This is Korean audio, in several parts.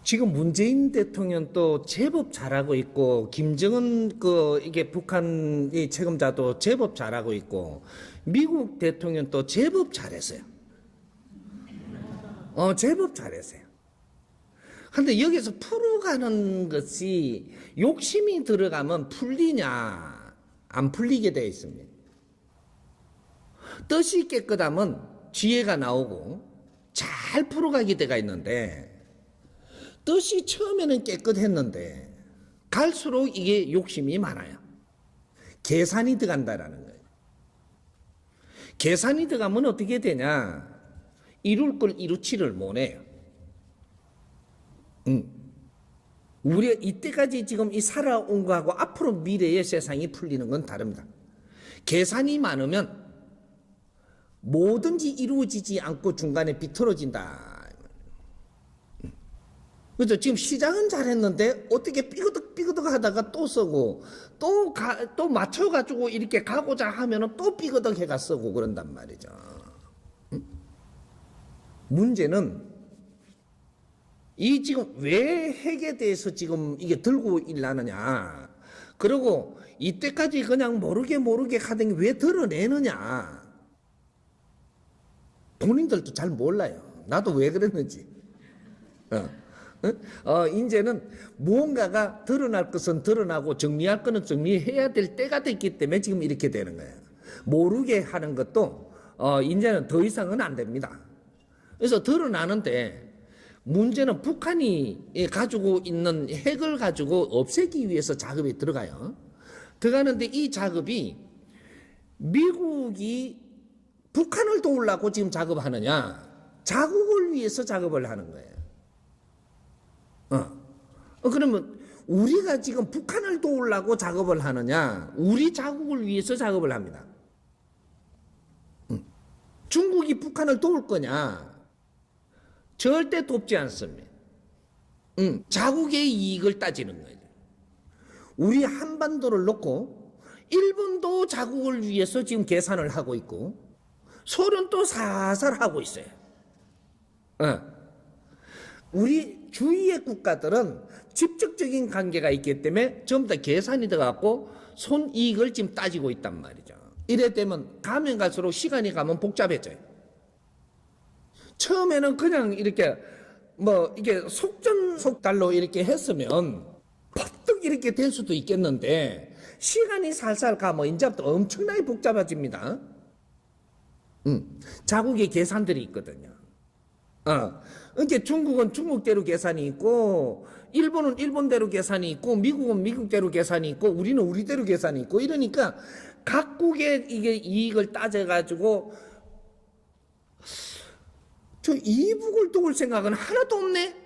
지금 문재인 대통령도 제법 잘하고 있고, 김정은 이게 북한의 책임자도 제법 잘하고 있고, 미국 대통령도 제법 잘했어요. 제법 잘했어요. 근데 여기서 풀어가는 것이 욕심이 들어가면 풀리냐, 안 풀리게 되어 있습니다. 뜻이 깨끗하면 지혜가 나오고 잘 풀어가게 돼가 있는데, 뜻이 처음에는 깨끗했는데 갈수록 이게 욕심이 많아요. 계산이 들어간다라는 거예요. 계산이 들어가면 어떻게 되냐? 이룰 걸 이루지를 못해요. 우리가 이때까지 지금 이 살아온 거하고 앞으로 미래의 세상이 풀리는 건 다릅니다. 계산이 많으면 뭐든지 이루어지지 않고 중간에 비틀어진다. 그렇죠. 지금 시장은 잘했는데 어떻게 삐그덕 하다가 또 쓰고 또 맞춰가지고 이렇게 가고자 하면은 또 삐그덕 해가 쓰고 그런단 말이죠. 문제는 이 지금 왜 핵에 대해서 지금 이게 들고 일하느냐. 그리고 이때까지 그냥 모르게 하던 게 왜 드러내느냐. 본인들도 잘 몰라요. 나도 왜 그랬는지. 이제는 무언가가 드러날 것은 드러나고 정리할 것은 정리해야 될 때가 됐기 때문에 지금 이렇게 되는 거예요. 모르게 하는 것도 이제는 더 이상은 안 됩니다. 그래서 드러나는데 문제는 북한이 가지고 있는 핵을 가지고 없애기 위해서 작업이 들어가요. 들어가는데 이 작업이 미국이 북한을 도우려고 지금 작업하느냐, 자국을 위해서 작업을 하는 거예요. 그러면 우리가 지금 북한을 도우려고 작업을 하느냐, 우리 자국을 위해서 작업을 합니다. 중국이 북한을 도울 거냐? 절대 돕지 않습니다. 자국의 이익을 따지는 거예요. 우리 한반도를 놓고 일본도 자국을 위해서 지금 계산을 하고 있고, 소련도 살살 하고 있어요. 우리 주위의 국가들은 직접적인 관계가 있기 때문에 전부 다 계산이 들어갔고 손이익을 지금 따지고 있단 말이죠. 이래 되면 가면 갈수록 시간이 가면 복잡해져요. 처음에는 그냥 이렇게 이게 속전속달로 이렇게 했으면 퍼뜩 이렇게 될 수도 있겠는데, 시간이 살살 가면 이제부터 엄청나게 복잡해집니다. 자국의 계산들이 있거든요. 그러니까 중국은 중국대로 계산이 있고, 일본은 일본대로 계산이 있고, 미국은 미국대로 계산이 있고, 우리는 우리대로 계산이 있고, 이러니까 각국의 이게 이익을 따져가지고, 저 이북을 도울 생각은 하나도 없네?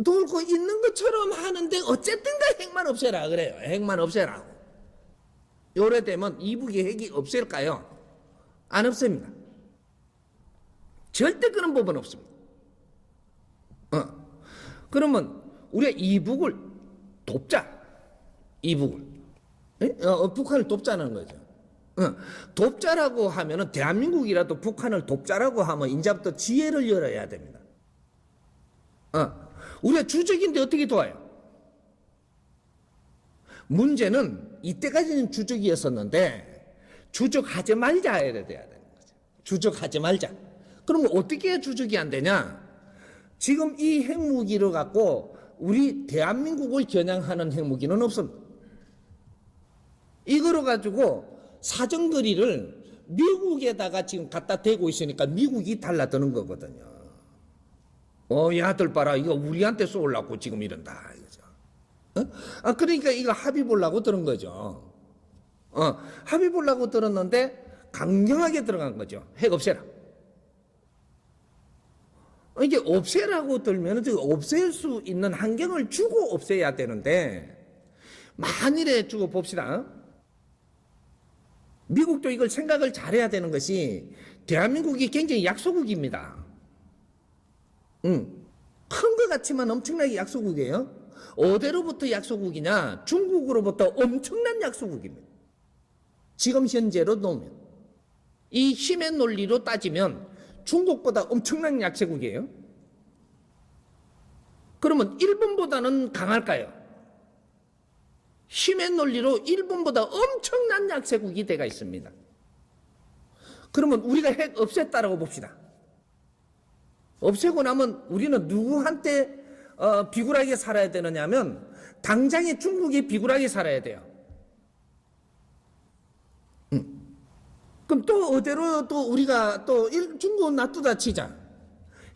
도울 거 있는 것처럼 하는데, 어쨌든가 핵만 없애라 그래요. 핵만 없애라고. 요래 되면 이북의 핵이 없앨까요? 안 없습니다. 절대 그런 법은 없습니다. 그러면 우리가 이북을 돕자. 이북을. 북한을 돕자는 거죠. 돕자라고 하면은 대한민국이라도 북한을 돕자라고 하면 이제부터 지혜를 열어야 됩니다. 우리가 주적인데 어떻게 도와요? 문제는 이때까지는 주적이었었는데 주적하지 말자 해야 되는 거죠. 주적하지 말자. 그러면 어떻게 주적이 안 되냐? 지금 이 핵무기를 갖고 우리 대한민국을 겨냥하는 핵무기는 없습니다. 이거로 가지고 사정거리를 미국에다가 지금 갖다 대고 있으니까 미국이 달라드는 거거든요. 야들 봐라, 이거 우리한테 쏘려고 지금 이런다. 이거죠. 그러니까 이거 합의 보려고 들은 거죠. 합의 보려고 들었는데 강경하게 들어간 거죠. 핵 없애라. 이게 없애라고 들면 없앨 수 있는 환경을 주고 없애야 되는데, 만일에 주고 봅시다. 미국도 이걸 생각을 잘해야 되는 것이, 대한민국이 굉장히 약소국입니다. 큰 것 같지만 엄청나게 약소국이에요. 어디로부터 약소국이냐? 중국으로부터 엄청난 약소국입니다. 지금 현재로 놓으면 이 힘의 논리로 따지면 중국보다 엄청난 약소국이에요. 그러면 일본보다는 강할까요? 힘의 논리로 일본보다 엄청난 약세국이 돼가 있습니다. 그러면 우리가 핵 없앴다라고 봅시다. 없애고 나면 우리는 누구한테 비굴하게 살아야 되느냐 하면 당장에 중국이 비굴하게 살아야 돼요. 그럼 또 어디로 또 우리가 또 중국은 놔두다 치자.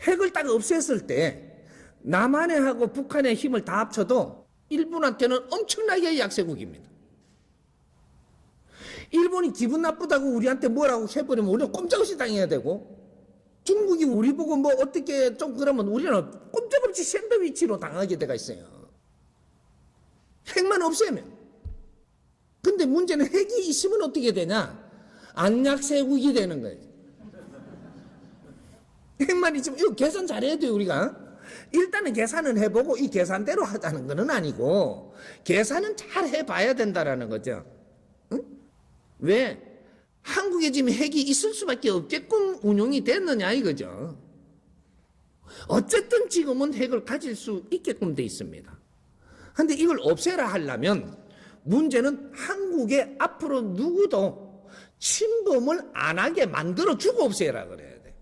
핵을 딱 없앴을 때 남한에 하고 북한의 힘을 다 합쳐도 일본한테는 엄청나게 약세국입니다. 일본이 기분 나쁘다고 우리한테 뭐라고 해버리면 우리는 꼼짝없이 당해야 되고, 중국이 우리 보고 뭐 어떻게 좀 그러면 우리는 꼼짝없이 샌드위치로 당하게 돼가 있어요. 핵만 없애면. 근데 문제는 핵이 있으면 어떻게 되냐? 안약세국이 되는 거예요. 핵만 있으면 이거 계산 잘해야 돼요, 우리가. 일단은 계산은 해보고 이 계산대로 하자는 건 아니고 계산은 잘 해봐야 된다라는 거죠. 응? 왜? 한국에 지금 핵이 있을 수밖에 없게끔 운용이 됐느냐 이거죠. 어쨌든 지금은 핵을 가질 수 있게끔 돼 있습니다. 그런데 이걸 없애라 하려면 문제는 한국에 앞으로 누구도 침범을 안 하게 만들어주고 없애라 그래야 돼.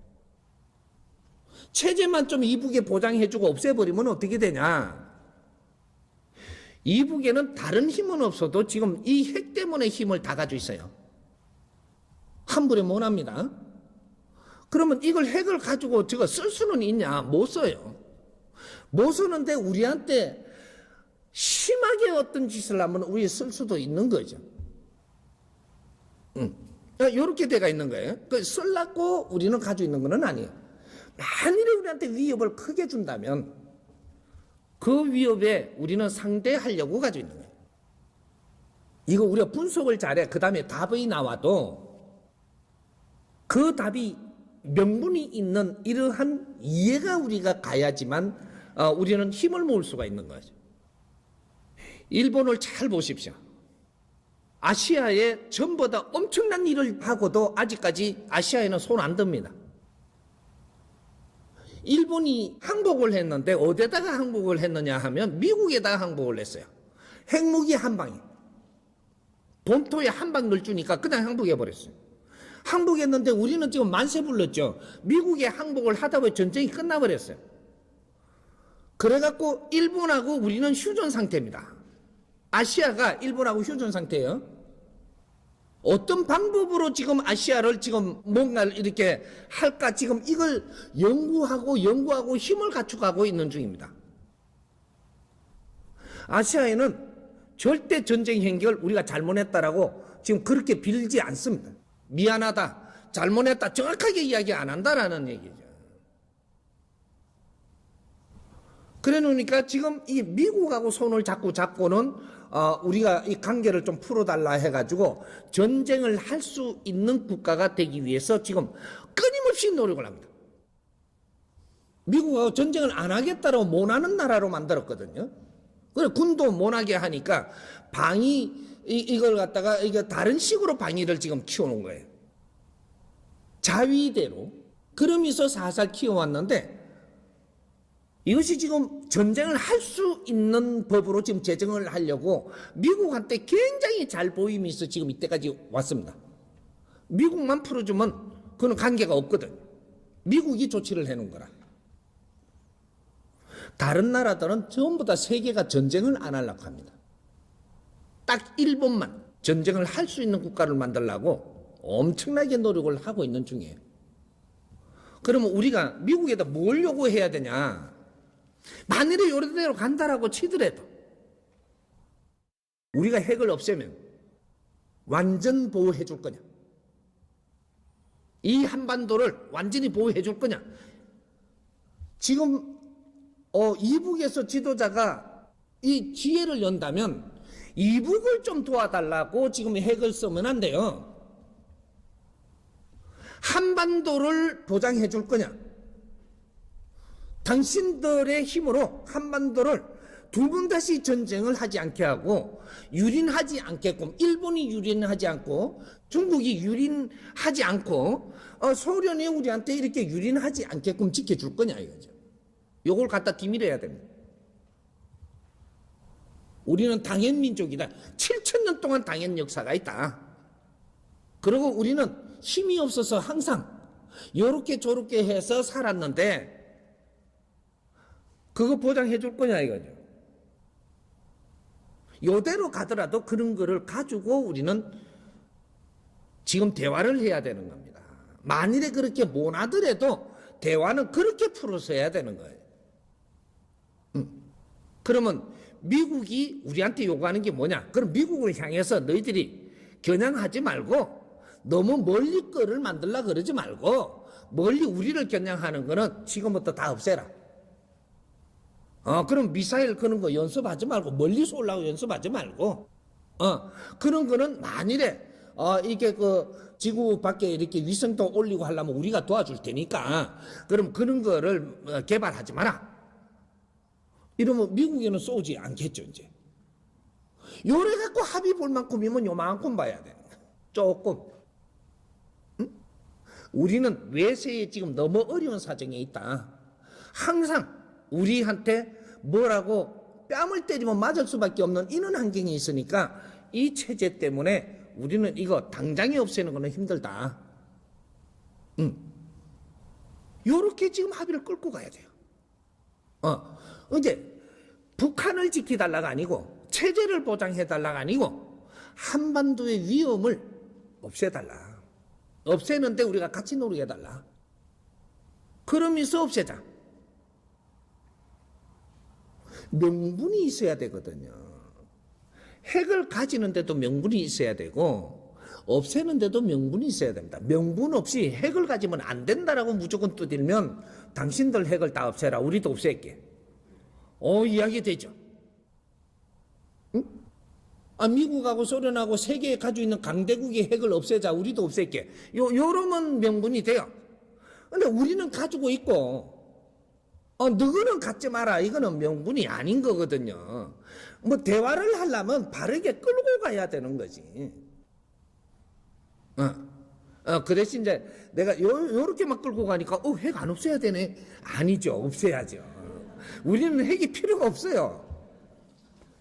체제만 좀 이북에 보장해주고 없애버리면 어떻게 되냐. 이북에는 다른 힘은 없어도 지금 이 핵 때문에 힘을 다 가지고 있어요. 함부로 못 합니다. 그러면 이걸 핵을 가지고 제가 쓸 수는 있냐? 못 써요. 못 쓰는데 우리한테 심하게 어떤 짓을 하면 우리 쓸 수도 있는 거죠. 이렇게 돼가 있는 거예요. 쓰려고 우리는 가지고 있는 건 아니에요. 만일에 우리한테 위협을 크게 준다면 그 위협에 우리는 상대하려고 가지고 있는 거예요. 이거 우리가 분석을 잘해. 그 다음에 답이 나와도 그 답이 명분이 있는 이러한 이해가 우리가 가야지만 우리는 힘을 모을 수가 있는 거죠. 일본을 잘 보십시오. 아시아에 전보다 엄청난 일을 하고도 아직까지 아시아에는 손 안 듭니다. 일본이 항복을 했는데 어디다가 항복을 했느냐 하면 미국에다가 항복을 했어요. 핵무기 한 방에. 본토에 한 방 넣을 주니까 그냥 항복해버렸어요. 항복했는데 우리는 지금 만세 불렀죠. 미국에 항복을 하다 보니 전쟁이 끝나버렸어요. 그래갖고 일본하고 우리는 휴전 상태입니다. 아시아가 일본하고 휴전 상태예요. 어떤 방법으로 지금 아시아를 지금 뭔가를 이렇게 할까 지금 이걸 연구하고 힘을 갖춰가고 있는 중입니다. 아시아에는 절대 전쟁 행격을 우리가 잘못했다라고 지금 그렇게 빌지 않습니다. 미안하다, 잘못했다 정확하게 이야기 안 한다라는 얘기죠. 그래 놓으니까 지금 이 미국하고 손을 자꾸 잡고는 우리가 이 관계를 좀 풀어달라 해가지고 전쟁을 할 수 있는 국가가 되기 위해서 지금 끊임없이 노력을 합니다. 미국하고 전쟁을 안 하겠다고 못하는 나라로 만들었거든요. 그래 군도 못하게 하니까 이걸 갖다가 이게 다른 식으로 방위를 지금 키워놓은 거예요. 자위대로. 그러면서 살살 키워왔는데 이것이 지금 전쟁을 할 수 있는 법으로 지금 제정을 하려고 미국한테 굉장히 잘 보이면서 지금 이때까지 왔습니다. 미국만 풀어주면 그건 관계가 없거든. 미국이 조치를 해놓은 거라. 다른 나라들은 전부 다 세계가 전쟁을 안 하려고 합니다. 딱 일본만 전쟁을 할 수 있는 국가를 만들려고 엄청나게 노력을 하고 있는 중이에요. 그러면 우리가 미국에다 뭘 요구해야 되냐? 만일에 요래대로 간다라고 치더라도 우리가 핵을 없애면 완전 보호해 줄 거냐? 이 한반도를 완전히 보호해 줄 거냐? 지금 이북에서 지도자가 이 기회를 연다면 이북을 좀 도와달라고 지금 핵을 쓰면 안 돼요. 한반도를 보장해 줄 거냐? 당신들의 힘으로 한반도를 두 번 다시 전쟁을 하지 않게 하고 유린하지 않게끔 일본이 유린하지 않고 중국이 유린하지 않고 소련이 우리한테 이렇게 유린하지 않게끔 지켜줄 거냐 이거죠. 요걸 갖다 디밀어야 됩니다. 우리는 당연민족이다. 7,000년 동안 당연 역사가 있다. 그리고 우리는 힘이 없어서 항상 요렇게 저렇게 해서 살았는데 그거 보장해 줄 거냐 이거죠. 요대로 가더라도 그런 거를 가지고 우리는 지금 대화를 해야 되는 겁니다. 만일에 그렇게 못하더라도 대화는 그렇게 풀어서 해야 되는 거예요. 그러면 미국이 우리한테 요구하는 게 뭐냐? 그럼 미국을 향해서 너희들이 겨냥하지 말고 너무 멀리 거를 만들라 그러지 말고 멀리 우리를 겨냥하는 거는 지금부터 다 없애라. 그럼 미사일 그런 거 연습하지 말고 멀리 쏘려고 연습하지 말고 그런 거는 만일에 이게 그 지구 밖에 이렇게 위성도 올리고 하려면 우리가 도와줄 테니까 그럼 그런 거를 개발하지 마라. 이러면 미국에는 쏘지 않겠죠 이제. 요래 갖고 합의 볼 만큼이면 요만큼 봐야 돼. 조금. 응? 우리는 외세에 지금 너무 어려운 사정에 있다. 항상 우리한테 뭐라고 뺨을 때리면 맞을 수밖에 없는 이런 환경이 있으니까 이 체제 때문에 우리는 이거 당장에 없애는 거는 힘들다. 요렇게 지금 합의를 끌고 가야 돼요. 이제 북한을 지켜달라가 아니고 체제를 보장해달라가 아니고 한반도의 위험을 없애달라. 없애는데 우리가 같이 노력해달라. 그러면서 없애자. 명분이 있어야 되거든요. 핵을 가지는데도 명분이 있어야 되고 없애는데도 명분이 있어야 됩니다. 명분 없이 핵을 가지면 안 된다라고 무조건 두들면 당신들 핵을 다 없애라. 우리도 없앨게. 이야기 되죠. 응? 미국하고 소련하고 세계에 가지고 있는 강대국의 핵을 없애자. 우리도 없앨게. 요러면 명분이 돼요. 근데 우리는 가지고 있고 너희는 갖지 마라. 이거는 명분이 아닌 거거든요. 뭐 대화를 하려면 바르게 끌고 가야 되는 거지. 그 대신 이제 내가 요렇게만 끌고 가니까 핵 안 없애야 되네. 아니죠. 없애야죠. 우리는 핵이 필요가 없어요.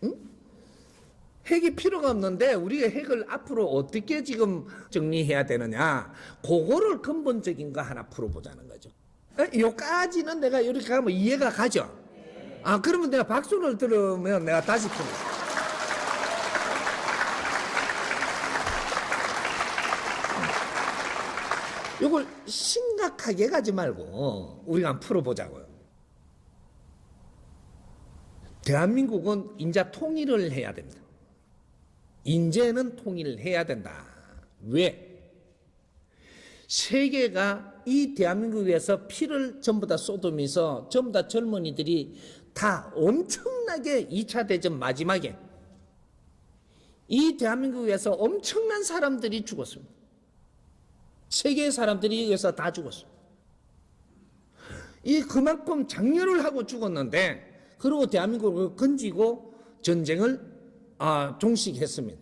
응? 핵이 필요가 없는데 우리가 핵을 앞으로 어떻게 지금 정리해야 되느냐. 그거를 근본적인 거 하나 풀어보자는 거죠. 요까지는 내가 이렇게 가면 이해가 가죠. 그러면 내가 박수를 들으면 내가 다시 풀어. 이걸 심각하게 가지 말고 우리가 한번 풀어보자고요. 대한민국은 인자 통일을 해야 됩니다. 인제는 통일을 해야 된다. 왜? 세계가 이 대한민국에서 피를 전부 다 쏟으면서 전부 다 젊은이들이 다 엄청나게 2차 대전 마지막에 이 대한민국에서 엄청난 사람들이 죽었습니다. 세계의 사람들이 여기서 다 죽었습니다. 그만큼 장렬을 하고 죽었는데 그리고 대한민국을 건지고 전쟁을 종식했습니다.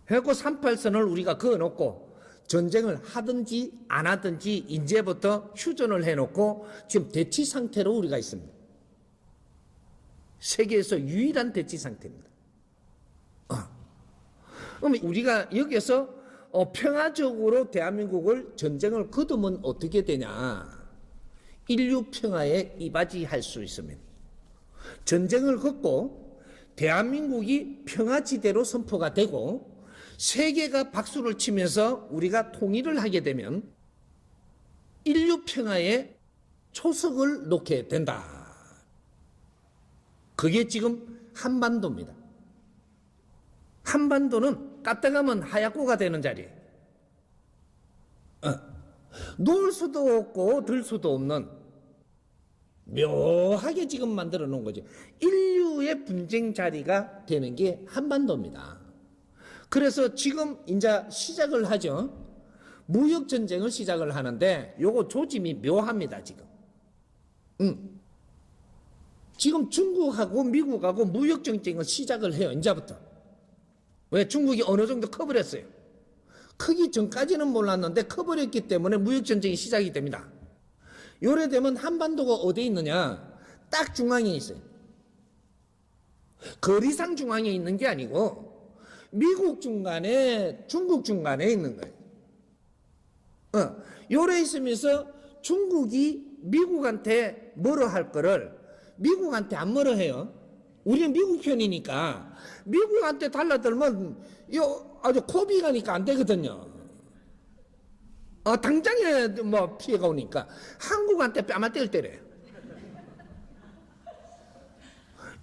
그래서 38선을 우리가 그어놓고 전쟁을 하든지 안 하든지 이제부터 휴전을 해놓고 지금 대치 상태로 우리가 있습니다. 세계에서 유일한 대치 상태입니다. 그럼 우리가 여기서 평화적으로 대한민국을 전쟁을 거두면 어떻게 되냐? 인류 평화에 이바지할 수 있습니다. 전쟁을 걷고 대한민국이 평화지대로 선포가 되고 세계가 박수를 치면서 우리가 통일을 하게 되면 인류 평화에 초석을 놓게 된다. 그게 지금 한반도입니다. 한반도는 까딱하면 하얗고가 되는 자리예요. 놓을 수도 없고 들 수도 없는 묘하게 지금 만들어 놓은 거죠. 인류의 분쟁 자리가 되는 게 한반도입니다. 그래서 지금 이제 시작을 하죠. 무역 전쟁을 시작을 하는데 요거 조짐이 묘합니다, 지금. 지금 중국하고 미국하고 무역 전쟁을 시작을 해요, 이제부터. 왜? 중국이 어느 정도 커버렸어요. 크기 전까지는 몰랐는데 커버렸기 때문에 무역 전쟁이 시작이 됩니다. 요래 되면 한반도가 어디에 있느냐? 딱 중앙에 있어요. 거리상 중앙에 있는 게 아니고 미국 중간에 중국 중간에 있는 거예요. 요래 있으면서 중국이 미국한테 뭐로 할 거를 미국한테 안 뭐로 해요. 우리는 미국 편이니까 미국한테 달라들면 이거 아주 고비가니까 안 되거든요. 당장에 뭐 피해가 오니까 한국한테 뺨을 때려요.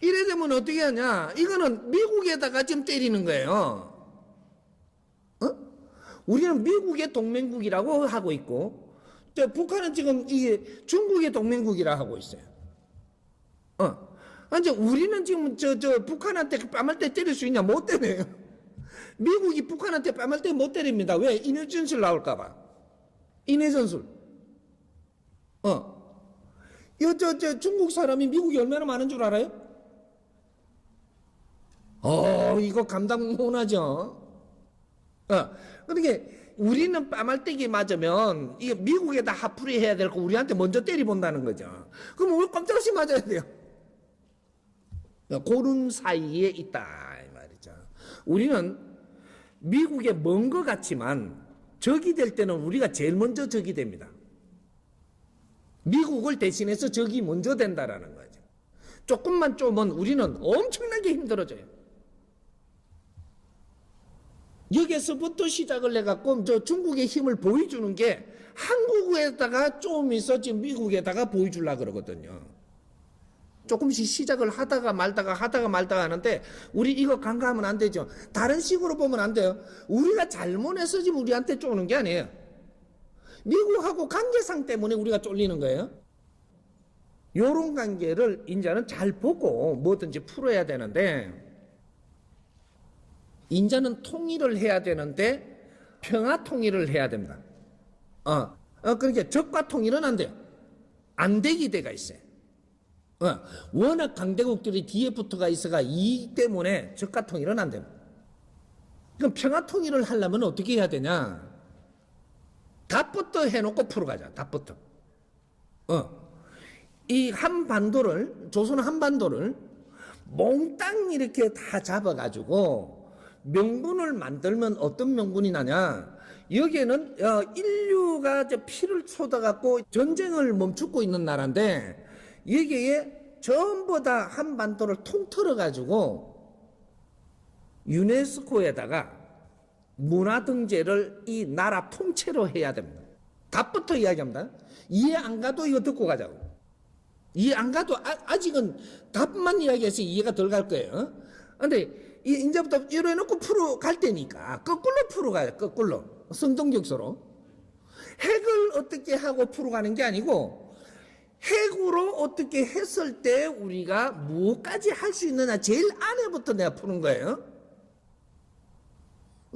이래 되면 어떻게 하냐? 이거는 미국에다가 지금 때리는 거예요. 우리는 미국의 동맹국이라고 하고 있고, 북한은 지금 이게 중국의 동맹국이라 하고 있어요. 이제 우리는 지금 북한한테 뺨을 때릴 수 있냐? 못 때려요. 미국이 북한한테 뺨을 못 때립니다. 왜? 인해 전술 나올까봐. 인해 전술. 중국 사람이 미국이 얼마나 많은 줄 알아요? 이거 감당 못하죠. 그러니까 우리는 뺨알떼기 맞으면 이게 미국에다 화풀이 해야 될 거 우리한테 먼저 때려본다는 거죠. 그럼 우리 깜짝없이 맞아야 돼요. 그런 사이에 있다 이 말이죠. 우리는 미국에 먼 것 같지만 적이 될 때는 우리가 제일 먼저 적이 됩니다. 미국을 대신해서 적이 먼저 된다라는 거죠. 조금만 쪼면 우리는 엄청나게 힘들어져요. 여기서부터 시작을 해갖고 중국의 힘을 보여주는 게 한국에다가 좀 있어 지금 미국에다가 보여주려고 그러거든요. 조금씩 시작을 하다가 말다가 하는데 우리 이거 간과하면 안 되죠. 다른 식으로 보면 안 돼요. 우리가 잘못해서 지금 우리한테 쪼는 게 아니에요. 미국하고 관계상 때문에 우리가 쫄리는 거예요. 요런 관계를 이제는 잘 보고 뭐든지 풀어야 되는데 인자는 통일을 해야 되는데 평화 통일을 해야 됩니다. 그러니까 적과 통일은 안 돼요. 안 되기 때가 있어요. 워낙 강대국들이 뒤에 붙어가 있어가 이 때문에 적과 통일은 안 됩니다. 그럼 평화 통일을 하려면 어떻게 해야 되냐? 답부터 해놓고 풀어가자. 답부터. 이 한반도를 조선 한반도를 몽땅 이렇게 다 잡아가지고 명분을 만들면 어떤 명분이 나냐? 여기에는 인류가 피를 쏟아갖고 전쟁을 멈추고 있는 나라인데 여기에 전부 다 한반도를 통틀어가지고 유네스코에다가 문화등재를 이 나라 통째로 해야 됩니다. 답부터 이야기합니다. 이해 안 가도 이거 듣고 가자고. 이해 안 가도 아직은 답만 이야기해서 이해가 덜 갈 거예요. 근데 이제부터 이래놓고 풀어 갈 때니까 거꾸로 풀어가요. 거꾸로 성동격서로 핵을 어떻게 하고 풀어가는 게 아니고 핵으로 어떻게 했을 때 우리가 뭐까지 할 수 있느냐 제일 안에부터 내가 푸는 거예요.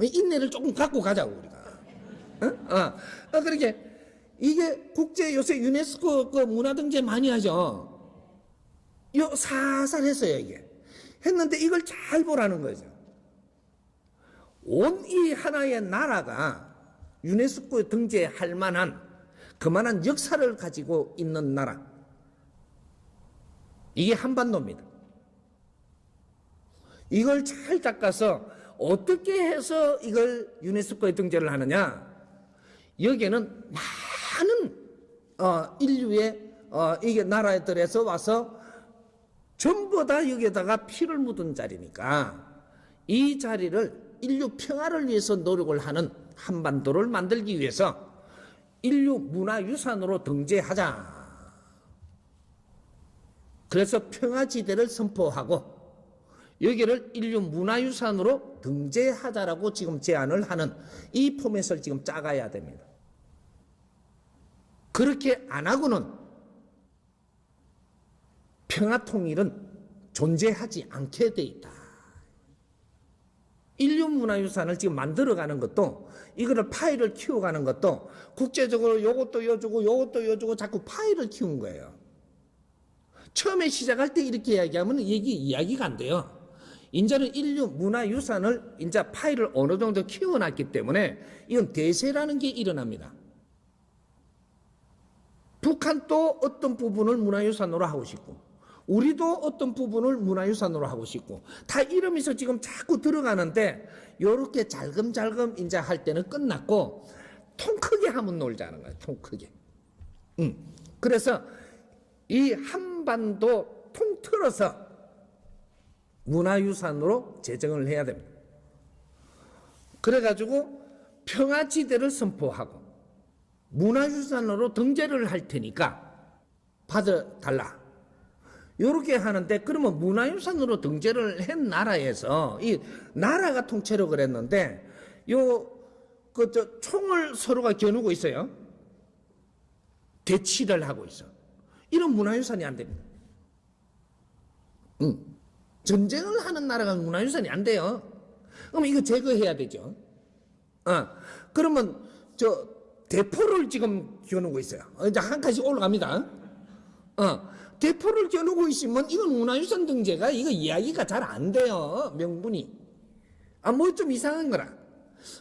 인내를 조금 갖고 가자고 우리가. 그렇게 이게 국제 요새 유네스코 그 문화등재 많이 하죠. 요 사살했어요 이게. 했는데 이걸 잘 보라는 거죠. 온 이 하나의 나라가 유네스코에 등재할 만한 그만한 역사를 가지고 있는 나라. 이게 한반도입니다. 이걸 잘 닦아서 어떻게 해서 이걸 유네스코에 등재를 하느냐? 여기에는 많은 인류의 이게 나라들에서 와서 전부 다 여기에다가 피를 묻은 자리니까 이 자리를 인류 평화를 위해서 노력을 하는 한반도를 만들기 위해서 인류 문화유산으로 등재하자. 그래서 평화지대를 선포하고 여기를 인류 문화유산으로 등재하자라고 지금 제안을 하는 이 포맷을 지금 짜가야 됩니다. 그렇게 안 하고는 평화통일은 존재하지 않게 돼 있다. 인류 문화유산을 지금 만들어가는 것도 이거를 파일을 키워가는 것도 국제적으로 요것도 여주고 요것도 여주고 자꾸 파일을 키운 거예요. 처음에 시작할 때 이렇게 이야기하면 이야기가 안 돼요. 이제는 인류 문화유산을 이제 파일을 어느 정도 키워놨기 때문에 이건 대세라는 게 일어납니다. 북한도 어떤 부분을 문화유산으로 하고 싶고 우리도 어떤 부분을 문화유산으로 하고 싶고 다 이러면서 지금 자꾸 들어가는데 요렇게 잘금잘금 이제 할 때는 끝났고 통 크게 하면 놀자는 거예요. 통 크게. 그래서 이 한반도 통틀어서 문화유산으로 제정을 해야 됩니다. 그래가지고 평화지대를 선포하고 문화유산으로 등재를 할 테니까 받아달라. 이렇게 하는데 그러면 문화유산으로 등재를 한 나라에서 이 나라가 통째로 했는데 총을 서로가 겨누고 있어요. 대치를 하고 있어. 이런 문화유산이 안 됩니다. 전쟁을 하는 나라가 문화유산이 안 돼요. 그럼 이거 제거해야 되죠. 그러면 대포를 지금 겨누고 있어요. 이제 한 칸씩 올라갑니다. 대포를 겨누고 있으면 이건 문화유산 등재가 이거 이야기가 잘 안 돼요. 명분이. 뭐 좀 이상한 거라.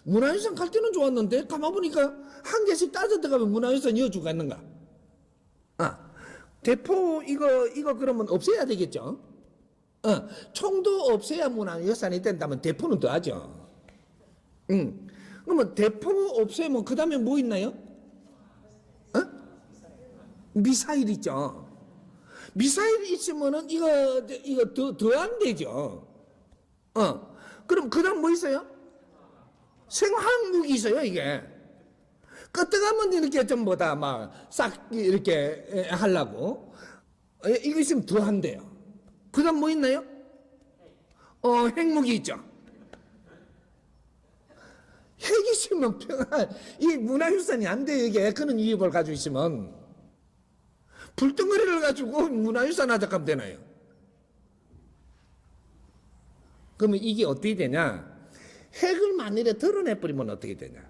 문화유산 갈 때는 좋았는데 가만 보니까 한 개씩 따져 들어가면 문화유산 이어주고 갔는가. 대포 이거 그러면 없애야 되겠죠. 총도 없애야 문화유산이 된다면 대포는 더 하죠. 그러면 대포 없애면 그 다음에 뭐 있나요? 미사일 있죠. 미사일 있으면은 이거 더 안 되죠. 그럼 그 다음 뭐 있어요? 생화학무기 있어요, 이게. 끄떡하면 이렇게 전부 다 막 싹 이렇게 하려고. 이거 있으면 더 한대요. 그 다음 뭐 있나요? 핵무기 있죠. 핵 있으면 이 문화유산이 안 돼요, 이게. 그런 위협을 가지고 있으면. 불덩어리를 가지고 문화유산 하자 하면 되나요? 그러면 이게 어떻게 되냐? 핵을 만일에 드러내버리면 어떻게 되냐?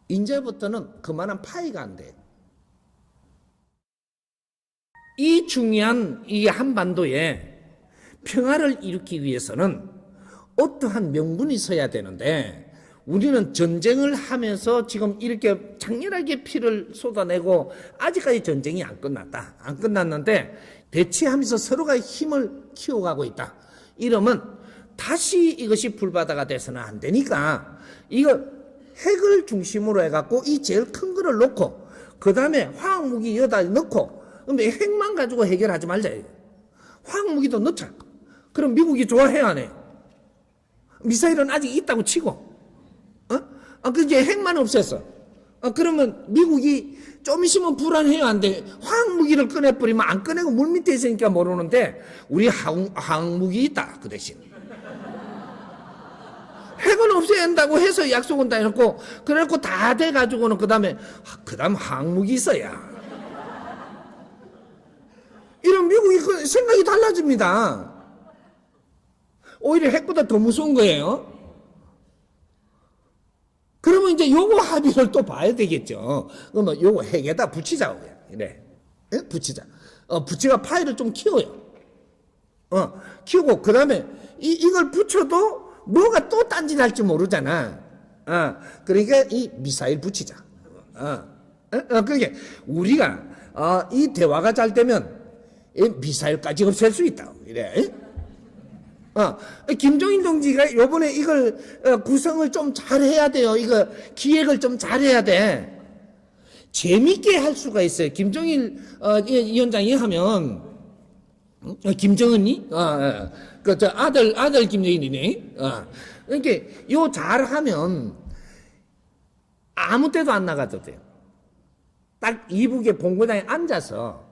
이제부터는 그만한 파이가 안 돼요. 이 중요한 이 한반도에 평화를 이루기 위해서는 어떠한 명분이 있어야 되는데 우리는 전쟁을 하면서 지금 이렇게 장렬하게 피를 쏟아내고 아직까지 전쟁이 안 끝났다. 안 끝났는데 대치하면서 서로가 힘을 키워가고 있다. 이러면 다시 이것이 불바다가 돼서는 안 되니까 이거 핵을 중심으로 해갖고 이 제일 큰 거를 놓고 그 다음에 화학무기 여기다 넣고 그럼 핵만 가지고 해결하지 말자. 화학무기도 넣자. 그럼 미국이 좋아해 안 해? 미사일은 아직 있다고 치고 이제 핵만 없앴어. 그러면 미국이 좀 있으면 불안해요, 안 돼? 화학무기를 꺼내버리면 안 꺼내고 물 밑에 있으니까 모르는데 우리 화학무기 있다, 그 대신. 핵은 없애야 한다고 해서 약속은 다 해놓고 그래갖고 다 돼가지고는 그 다음 화학무기 있어야. 이런 미국이 생각이 달라집니다. 오히려 핵보다 더 무서운 거예요. 그러면 이제 요거 합의를 또 봐야 되겠죠. 그러면 요거 핵에다 붙이자고. 이래. 붙이자. 붙이가 파일을 좀 키워요. 키우고, 그 다음에 이걸 붙여도 뭐가 또 딴짓할지 모르잖아. 그러니까 이 미사일 붙이자. 그게 우리가, 이 대화가 잘 되면 이 미사일까지 없앨 수 있다. 이래. 김정인 동지가 요번에 이걸 구성을 좀 잘해야 돼요. 이거 기획을 좀 잘해야 돼. 재밌게 할 수가 있어요. 김정일 위원장이 하면 김정은이 저 아들 김정일이네. 그러니까 요 잘하면 아무 때도 안 나가도 돼요. 딱 이북의 본고장에 앉아서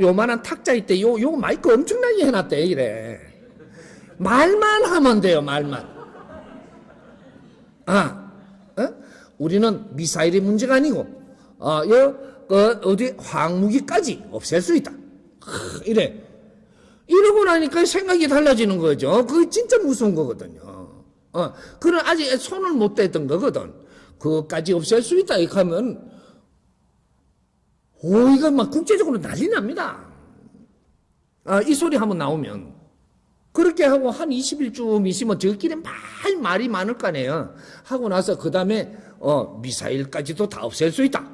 요만한 탁자 있대. 요 마이크 엄청나게 해놨대. 이래. 말만 하면 돼요. 말만. 우리는 미사일이 문제가 아니고 어디 화학무기까지 없앨 수 있다. 이래. 이러고 나니까 생각이 달라지는 거죠. 그게 진짜 무서운 거거든요. 그런 아직 손을 못 댔던 거거든. 그것까지 없앨 수 있다. 이렇게 하면 이거 막 국제적으로 난리 납니다. 이 소리 한번 나오면. 그렇게 하고 한 20일쯤 있으면 저끼리 말이 많을 거 아니에요. 하고 나서 그 다음에 미사일까지도 다 없앨 수 있다.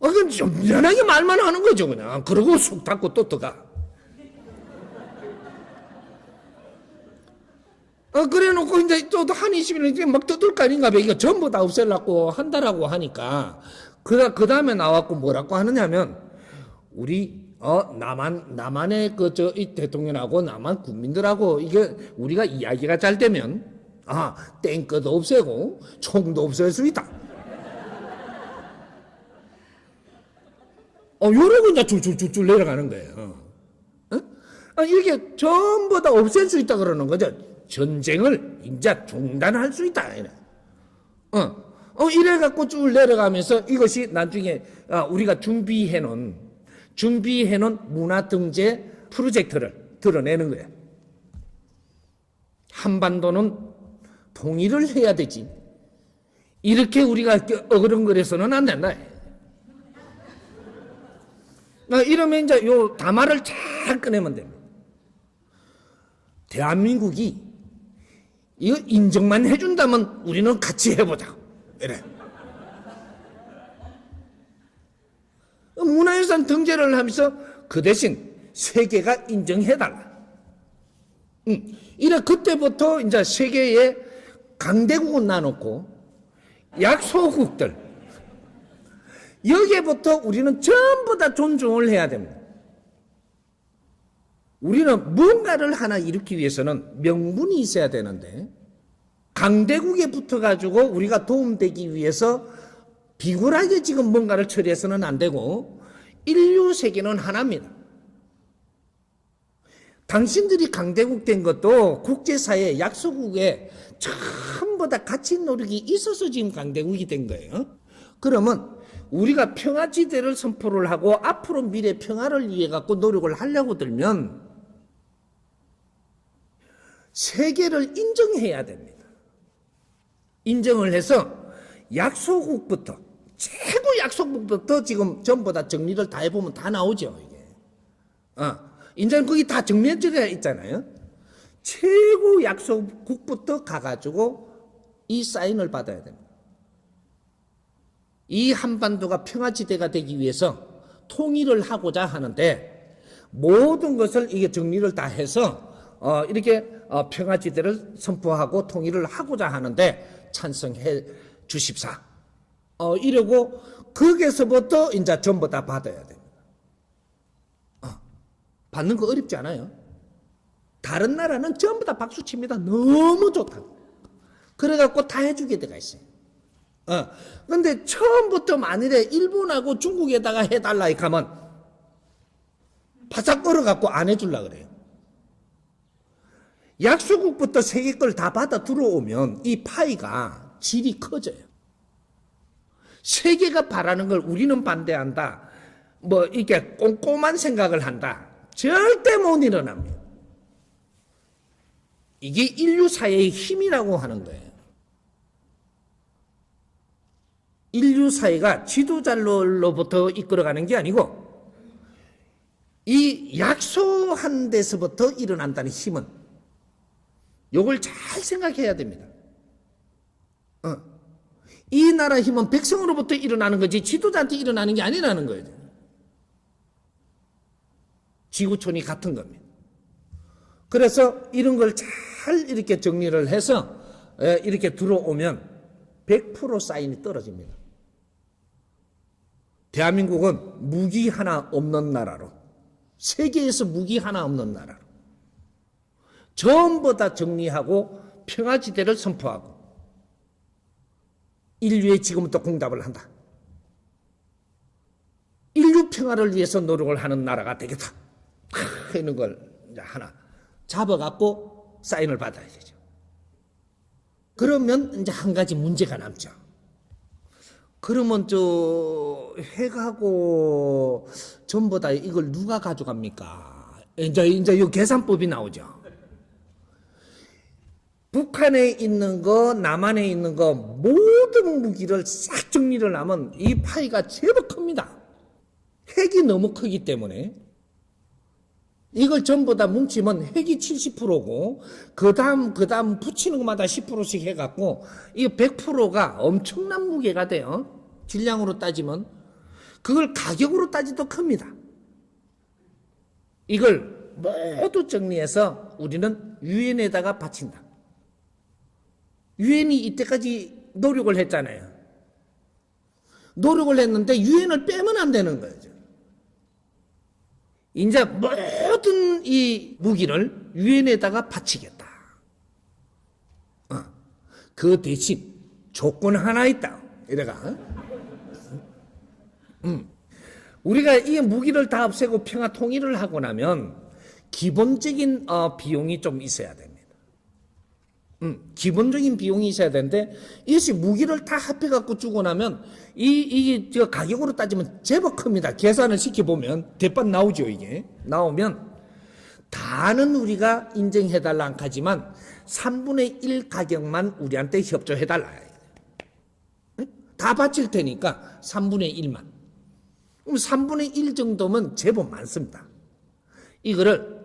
그건 좀 연하게 말만 하는 거죠, 그냥. 그러고 쑥 닫고 또 들어가. 그래 놓고 이제 또 한 20일 막 뜯을 거 아닌가 봐. 이거 전부 다 없애려고 한다라고 하니까. 그 다음에 나왔고 뭐라고 하느냐면, 남한의 이 대통령하고 남한 국민들하고 이게 우리가 이야기가 잘 되면, 땡볕도 없애고 총도 없앨 수 있다. 요러고 이제 줄줄줄줄 내려가는 거예요. 이렇게 전부 다 없앨 수 있다 그러는 거죠. 전쟁을 이제 중단할 수 있다. 이래갖고 쭉 내려가면서 이것이 나중에 우리가 준비해놓은 문화등재 프로젝트를 드러내는 거예요. 한반도는 통일을 해야 되지. 이렇게 우리가 어그렁거려서는 안 된다. 이러면 이제 요 담화를 잘 꺼내면 됩니다. 대한민국이 이거 인정만 해준다면 우리는 같이 해보자. 이래. 문화유산 등재를 하면서 그 대신 세계가 인정해달라. 이래 그때부터 이제 세계에 강대국은 나눴고 약소국들 여기에부터 우리는 전부 다 존중을 해야 됩니다. 우리는 뭔가를 하나 일으키기 위해서는 명분이 있어야 되는데 강대국에 붙어가지고 우리가 도움되기 위해서 비굴하게 지금 뭔가를 처리해서는 안 되고 인류 세계는 하나입니다. 당신들이 강대국 된 것도 국제사회 약소국에 전부 다 같이 노력이 있어서 지금 강대국이 된 거예요. 그러면 우리가 평화지대를 선포를 하고 앞으로 미래 평화를 위해 갖고 노력을 하려고 들면 세계를 인정해야 됩니다. 인정을 해서 약소국부터 최고 약소국부터 지금 전부 다 정리를 다 해보면 다 나오죠. 이게. 이제는 거기 다 정리해져 있잖아요. 최고 약소국부터 가가지고 이 사인을 받아야 됩니다. 이 한반도가 평화지대가 되기 위해서 통일을 하고자 하는데 모든 것을 이게 정리를 다 해서 이렇게 평화지대를 선포하고 통일을 하고자 하는데 찬성해 주십사. 이러고 거기에서부터 이제 전부 다 받아야 됩니다. 받는 거 어렵지 않아요. 다른 나라는 전부 다 박수 칩니다. 너무 좋다. 그래갖고 다 해주게 돼가 있어요. 근데 처음부터 만일에 일본하고 중국에다가 해달라 하면 바싹 얼어갖고 안 해줄라 그래요. 약소국부터 세계 걸 다 받아 들어오면 이 파이가 질이 커져요. 세계가 바라는 걸 우리는 반대한다. 뭐 이렇게 꼼꼼한 생각을 한다. 절대 못 일어납니다. 이게 인류 사회의 힘이라고 하는 거예요. 인류 사회가 지도자로부터 이끌어가는 게 아니고 이 약소한 데서부터 일어난다는 힘은 요걸 잘 생각해야 됩니다. 이 나라 힘은 백성으로부터 일어나는 거지 지도자한테 일어나는 게 아니라는 거예요. 지구촌이 같은 겁니다. 그래서 이런 걸 잘 이렇게 정리를 해서 이렇게 들어오면 100% 사인이 떨어집니다. 대한민국은 무기 하나 없는 나라로, 세계에서 무기 하나 없는 나라로 전부 다 정리하고 평화지대를 선포하고 인류에 지금부터 공답을 한다. 인류 평화를 위해서 노력을 하는 나라가 되겠다. 이런 걸 이제 하나 잡아갖고 사인을 받아야 되죠. 그러면 이제 한 가지 문제가 남죠. 그러면 핵하고 전부 다 이걸 누가 가져갑니까? 이제 이 계산법이 나오죠. 북한에 있는 거, 남한에 있는 거 모든 무기를 싹 정리를 하면 이 파이가 제법 큽니다. 핵이 너무 크기 때문에 이걸 전부 다 뭉치면 핵이 70%고 그 다음 붙이는 것마다 10%씩 해갖고 이 100%가 엄청난 무게가 돼요. 질량으로 따지면. 그걸 가격으로 따지도 큽니다. 이걸 모두 정리해서 우리는 유엔에다가 바친다. 유엔이 이때까지 노력을 했잖아요. 노력을 했는데 유엔을 빼면 안 되는 거죠. 이제 모든 이 무기를 유엔에다가 바치겠다. 그 대신 조건 하나 있다. 이래가. 우리가 이 무기를 다 없애고 평화 통일을 하고 나면 기본적인 비용이 좀 있어야 됩니다. 기본적인 비용이 있어야 되는데 이것이 무기를 다 합해갖고 주고 나면 이게 가격으로 따지면 제법 큽니다. 계산을 시켜보면 대판 나오죠. 이게 나오면 다는 우리가 인정해달라 안 하지만 3분의 1 가격만 우리한테 협조해달라. 다 바칠 테니까 3분의 1만. 그럼 3분의 1 정도면 제법 많습니다. 이거를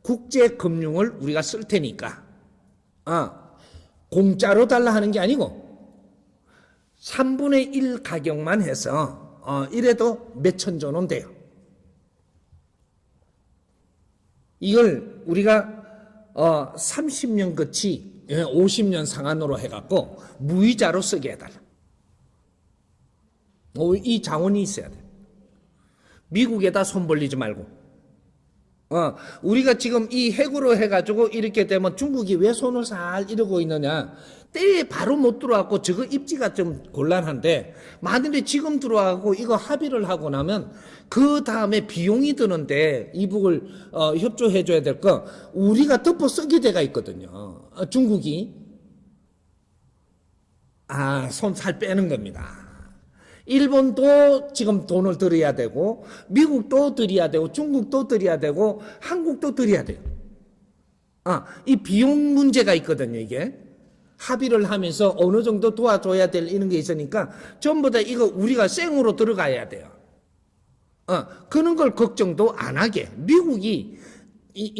국제금융을 우리가 쓸 테니까 공짜로 달라 하는 게 아니고 3분의 1 가격만 해서 이래도 몇천 조는 돼요. 이걸 우리가 30년 끝이 50년 상한으로 해갖고 무이자로 쓰게 해달라. 이 자원이 있어야 돼. 미국에다 손 벌리지 말고. 우리가 지금 이 핵으로 해가지고 이렇게 되면 중국이 왜 손을 살 이러고 있느냐. 때에 바로 못 들어왔고 저거 입지가 좀 곤란한데 만일에 지금 들어와갖고 이거 합의를 하고 나면 그 다음에 비용이 드는데 이북을 협조해줘야 될 거 우리가 덮어 쓰게 돼가 있거든요. 중국이. 손 살 빼는 겁니다. 일본도 지금 돈을 들여야 되고 미국도 들여야 되고 중국도 들여야 되고 한국도 들여야 돼요. 이 비용 문제가 있거든요. 이게 합의를 하면서 어느 정도 도와줘야 될 이런 게 있으니까 전부 다 이거 우리가 생으로 들어가야 돼요. 그런 걸 걱정도 안 하게 미국이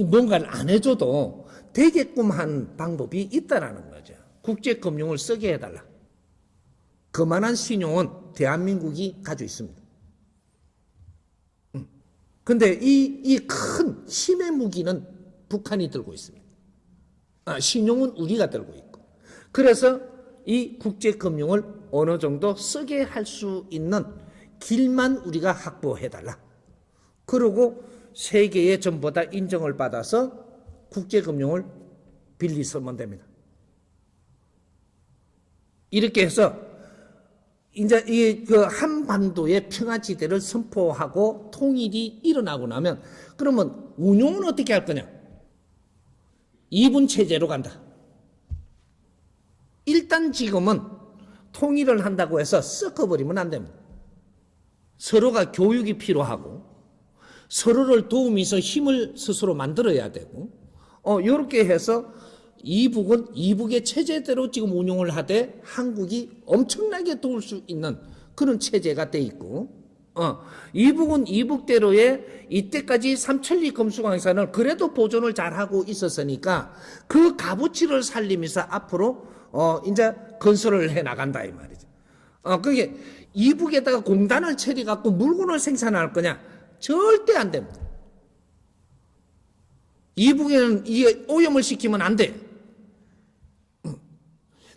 뭔가를 안 해줘도 되게끔 한 방법이 있다라는 거죠. 국제금융을 쓰게 해달라. 그만한 신용은 대한민국이 가지고 있습니다. 근데 이 큰 힘의 무기는 북한이 들고 있습니다. 신용은 우리가 들고 있고. 그래서 이 국제금융을 어느 정도 쓰게 할 수 있는 길만 우리가 확보해달라. 그리고 세계에 전부 다 인정을 받아서 국제금융을 빌리 쓰면 됩니다. 이렇게 해서 이제 이 한반도의 평화지대를 선포하고 통일이 일어나고 나면 그러면 운용은 어떻게 할 거냐? 2분 체제로 간다. 일단 지금은 통일을 한다고 해서 섞어버리면 안 됩니다. 서로가 교육이 필요하고 서로를 도우면서 힘을 스스로 만들어야 되고 이렇게 해서 이북은 이북의 체제대로 지금 운용을 하되 한국이 엄청나게 도울 수 있는 그런 체제가 돼 있고 이북은 이북대로의 이때까지 삼천리 금수강산을 그래도 보존을 잘하고 있었으니까 그 값어치를 살리면서 앞으로 이제 건설을 해 나간다 이 말이죠. 그게 이북에다가 공단을 처리 갖고 물건을 생산할 거냐? 절대 안 됩니다. 이북에는 이게 오염을 시키면 안 돼.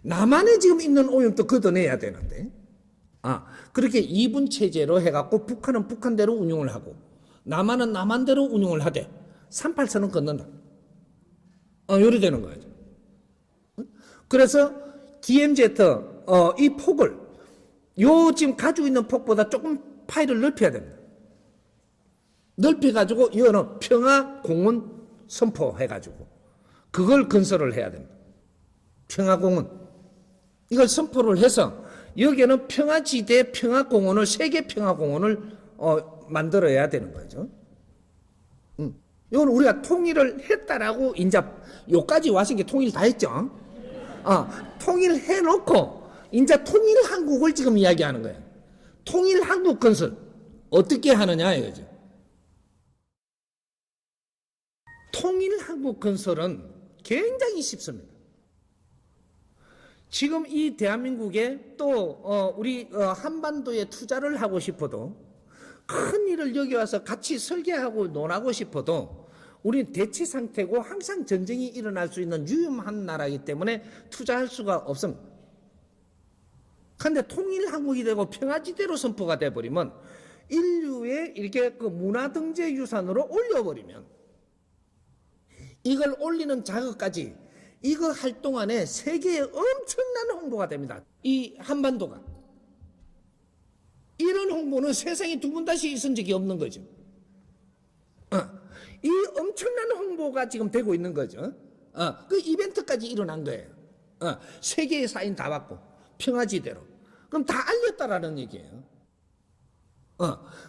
남한에 지금 있는 오염도 걷어내야 되는데. 그렇게 2분 체제로 해갖고 북한은 북한대로 운용을 하고 남한은 남한대로 운용을 하되 38선은 걷는다. 요리 되는 거죠. 그래서 DMZ 이 폭을 지금 가지고 있는 폭보다 조금 파일을 넓혀야 됩니다. 넓혀가지고 이거는 평화공원 선포해가지고 그걸 건설을 해야 됩니다. 평화공원 이걸 선포를 해서 여기는 평화지대 평화공원을 세계 평화공원을 만들어야 되는 거죠. 이건 우리가 통일을 했다라고 이제 요까지 와서 이게 통일 다 했죠. 통일해놓고 이제 통일한국을 지금 이야기하는 거예요. 통일한국 건설 어떻게 하느냐 이거죠. 통일한국 건설은 굉장히 쉽습니다. 지금 이 대한민국에 또 우리 한반도에 투자를 하고 싶어도 큰 일을 여기 와서 같이 설계하고 논하고 싶어도 우리는 대치 상태고 항상 전쟁이 일어날 수 있는 위험한 나라이기 때문에 투자할 수가 없습니다. 그런데 통일한국이 되고 평화지대로 선포가 돼버리면 인류의 이렇게 그 문화등재 유산으로 올려버리면 이걸 올리는 작업까지 이거 할 동안에 세계에 엄청난 홍보가 됩니다. 이 한반도가. 이런 홍보는 세상에 두 번 다시 있은 적이 없는 거죠. 이 엄청난 홍보가 지금 되고 있는 거죠. 그 이벤트까지 일어난 거예요. 세계의 사인 다 받고 평화지대로. 그럼 다 알렸다라는 얘기예요.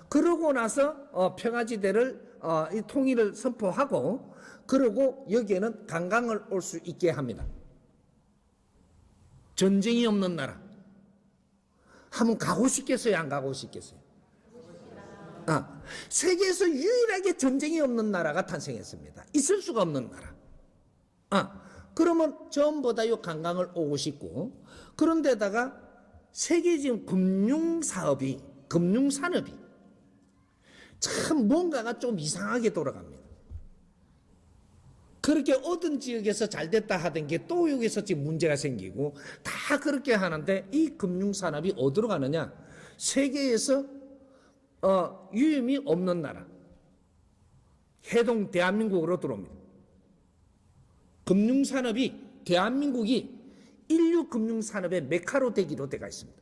그러고 나서 평화지대를 이 통일을 선포하고 그러고 여기에는 관광을 올 수 있게 합니다. 전쟁이 없는 나라. 한번 가고 싶겠어요? 안 가고 싶겠어요? 세계에서 유일하게 전쟁이 없는 나라가 탄생했습니다. 있을 수가 없는 나라. 그러면 전부 다 이 관광을 오고 싶고 그런데다가 세계 지금 금융산업이 참 뭔가가 좀 이상하게 돌아갑니다. 그렇게 어떤 지역에서 잘 됐다 하던 게 또 여기서 지금 문제가 생기고 다 그렇게 하는데 이 금융산업이 어디로 가느냐? 세계에서 위험이 없는 나라. 해동 대한민국으로 들어옵니다. 금융산업이 대한민국이 인류 금융산업의 메카로 되기로 되어 있습니다.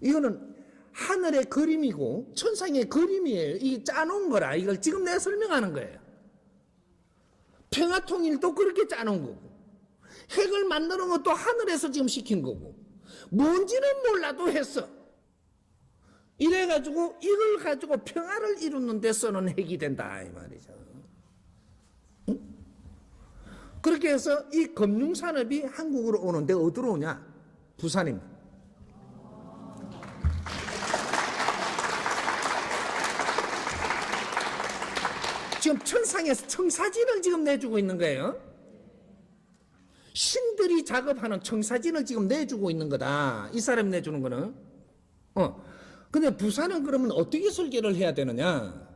이거는 하늘의 그림이고 천상의 그림이에요. 이게 짜놓은 거라. 이걸 지금 내가 설명하는 거예요. 평화통일도 그렇게 짜놓은 거고 핵을 만드는 것도 하늘에서 지금 시킨 거고 뭔지는 몰라도 했어. 이래가지고 이걸 가지고 평화를 이루는 데 쓰는 핵이 된다 이 말이죠. 응? 그렇게 해서 이 금융산업이 한국으로 오는데 어디로 오냐? 부산입니다. 지금 천상에서 청사진을 지금 내주고 있는 거예요. 신들이 작업하는 청사진을 지금 내주고 있는 거다. 이 사람이 내주는 거는. 근데 부산은 그러면 어떻게 설계를 해야 되느냐?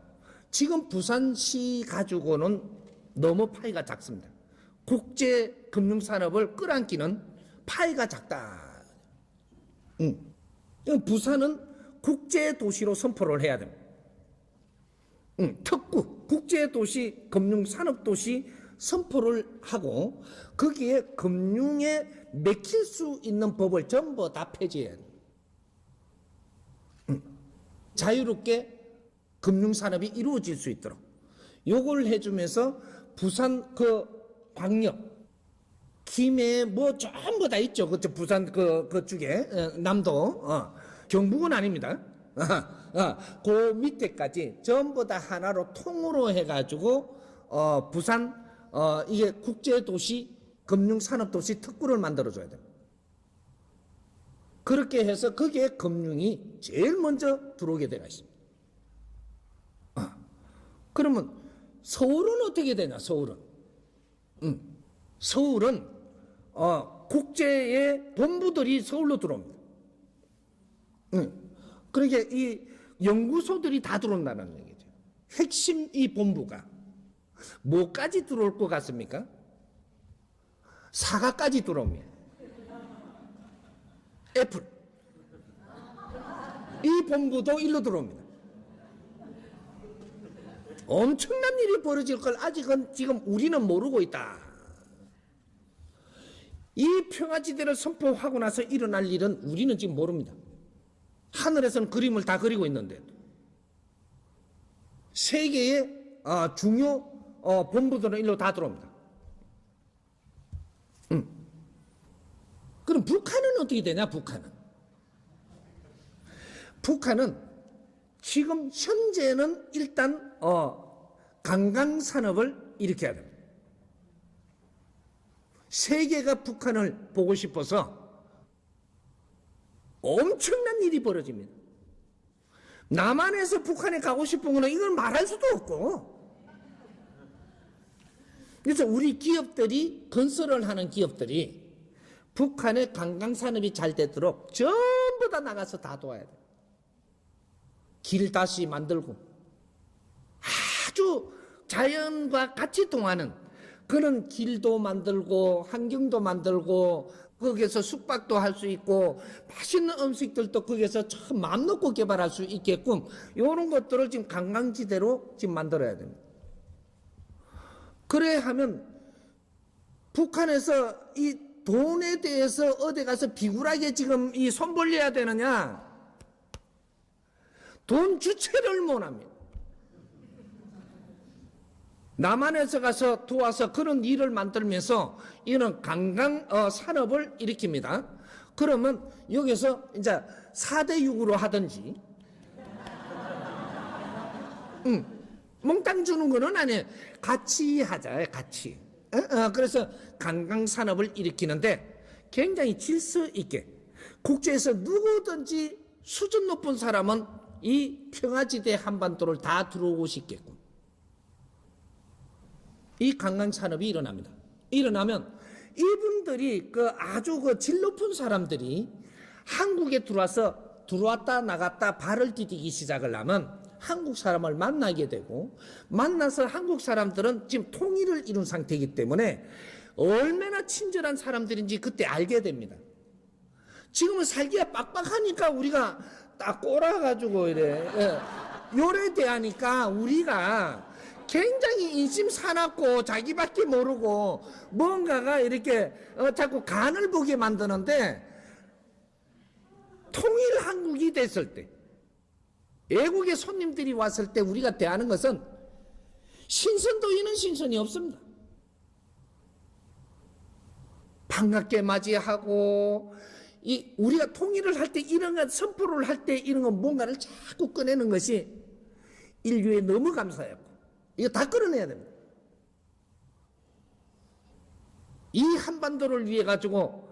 지금 부산시 가지고는 너무 파이가 작습니다. 국제 금융산업을 끌어안기는 파이가 작다. 부산은 국제 도시로 선포를 해야 됩니다. 특구, 국제도시, 금융산업도시 선포를 하고 거기에 금융에 맥힐 수 있는 법을 전부 다 폐지해야 돼요. 자유롭게 금융산업이 이루어질 수 있도록 요걸 해주면서 부산 그 광역, 김해 뭐 전부 다 있죠. 그 부산 그쪽에 남도 경북은 아닙니다. 그 밑에까지 전부 다 하나로 통으로 해가지고 부산 이게 국제도시 금융산업도시 특구를 만들어줘야 돼요. 그렇게 해서 거기에 금융이 제일 먼저 들어오게 되어 있습니다. 그러면 서울은 어떻게 되냐? 서울은 국제의 본부들이 서울로 들어옵니다. 그러니까 이 연구소들이 다 들어온다는 얘기죠. 핵심 이 본부가 뭐까지 들어올 것 같습니까? 사과까지 들어옵니다. 애플. 이 본부도 일로 들어옵니다. 엄청난 일이 벌어질 걸 아직은 지금 우리는 모르고 있다. 이 평화지대를 선포하고 나서 일어날 일은 우리는 지금 모릅니다. 하늘에서는 그림을 다 그리고 있는데 세계의 중요 본부들은 일로 다 들어옵니다. 그럼 북한은 어떻게 되냐? 북한은 지금 현재는 일단 관광산업을 일으켜야 됩니다. 세계가 북한을 보고 싶어서 엄청난 일이 벌어집니다. 남한에서 북한에 가고 싶은 거는 이걸 말할 수도 없고. 그래서 우리 기업들이 건설을 하는 기업들이 북한의 관광산업이 잘 되도록 전부 다 나가서 다 도와야 돼요. 길 다시 만들고 아주 자연과 같이 통하는 그런 길도 만들고 환경도 만들고 거기에서 숙박도 할 수 있고 맛있는 음식들도 거기에서 참 마음 놓고 개발할 수 있게끔 이런 것들을 지금 관광지대로 지금 만들어야 됩니다. 그래야 하면 북한에서 이 돈에 대해서 어디 가서 비굴하게 지금 이 손 벌려야 되느냐? 돈 주체를 못합니다. 남한에서 가서 도와서 그런 일을 만들면서 이런 관광 산업을 일으킵니다. 그러면 여기서 이제 4대6으로 하든지, 몽땅 주는 거는 아니에요. 같이 하자, 같이. 그래서 관광 산업을 일으키는데 굉장히 질서 있게 국제에서 누구든지 수준 높은 사람은 이 평화지대 한반도를 다 들어오고 싶게끔 이 관광 산업이 일어납니다. 일어나면 이분들이 아주 질 높은 사람들이 한국에 들어왔다 나갔다 발을 디디기 시작을 하면 한국 사람을 만나게 되고 만나서 한국 사람들은 지금 통일을 이룬 상태이기 때문에 얼마나 친절한 사람들인지 그때 알게 됩니다. 지금은 살기가 빡빡하니까 우리가 딱 꼬라가지고 이래 요래 대하니까 우리가 굉장히 인심 사납고 자기밖에 모르고 뭔가가 이렇게 자꾸 간을 보게 만드는데 통일 한국이 됐을 때 외국의 손님들이 왔을 때 우리가 대하는 것은 신선도 있는 신선이 없습니다. 반갑게 맞이하고 우리가 통일을 할 때 이런 것 선포를 할 때 이런 건 뭔가를 자꾸 꺼내는 것이 인류에 너무 감사했고 이거 다 끌어내야 됩니다. 이 한반도를 위해 가지고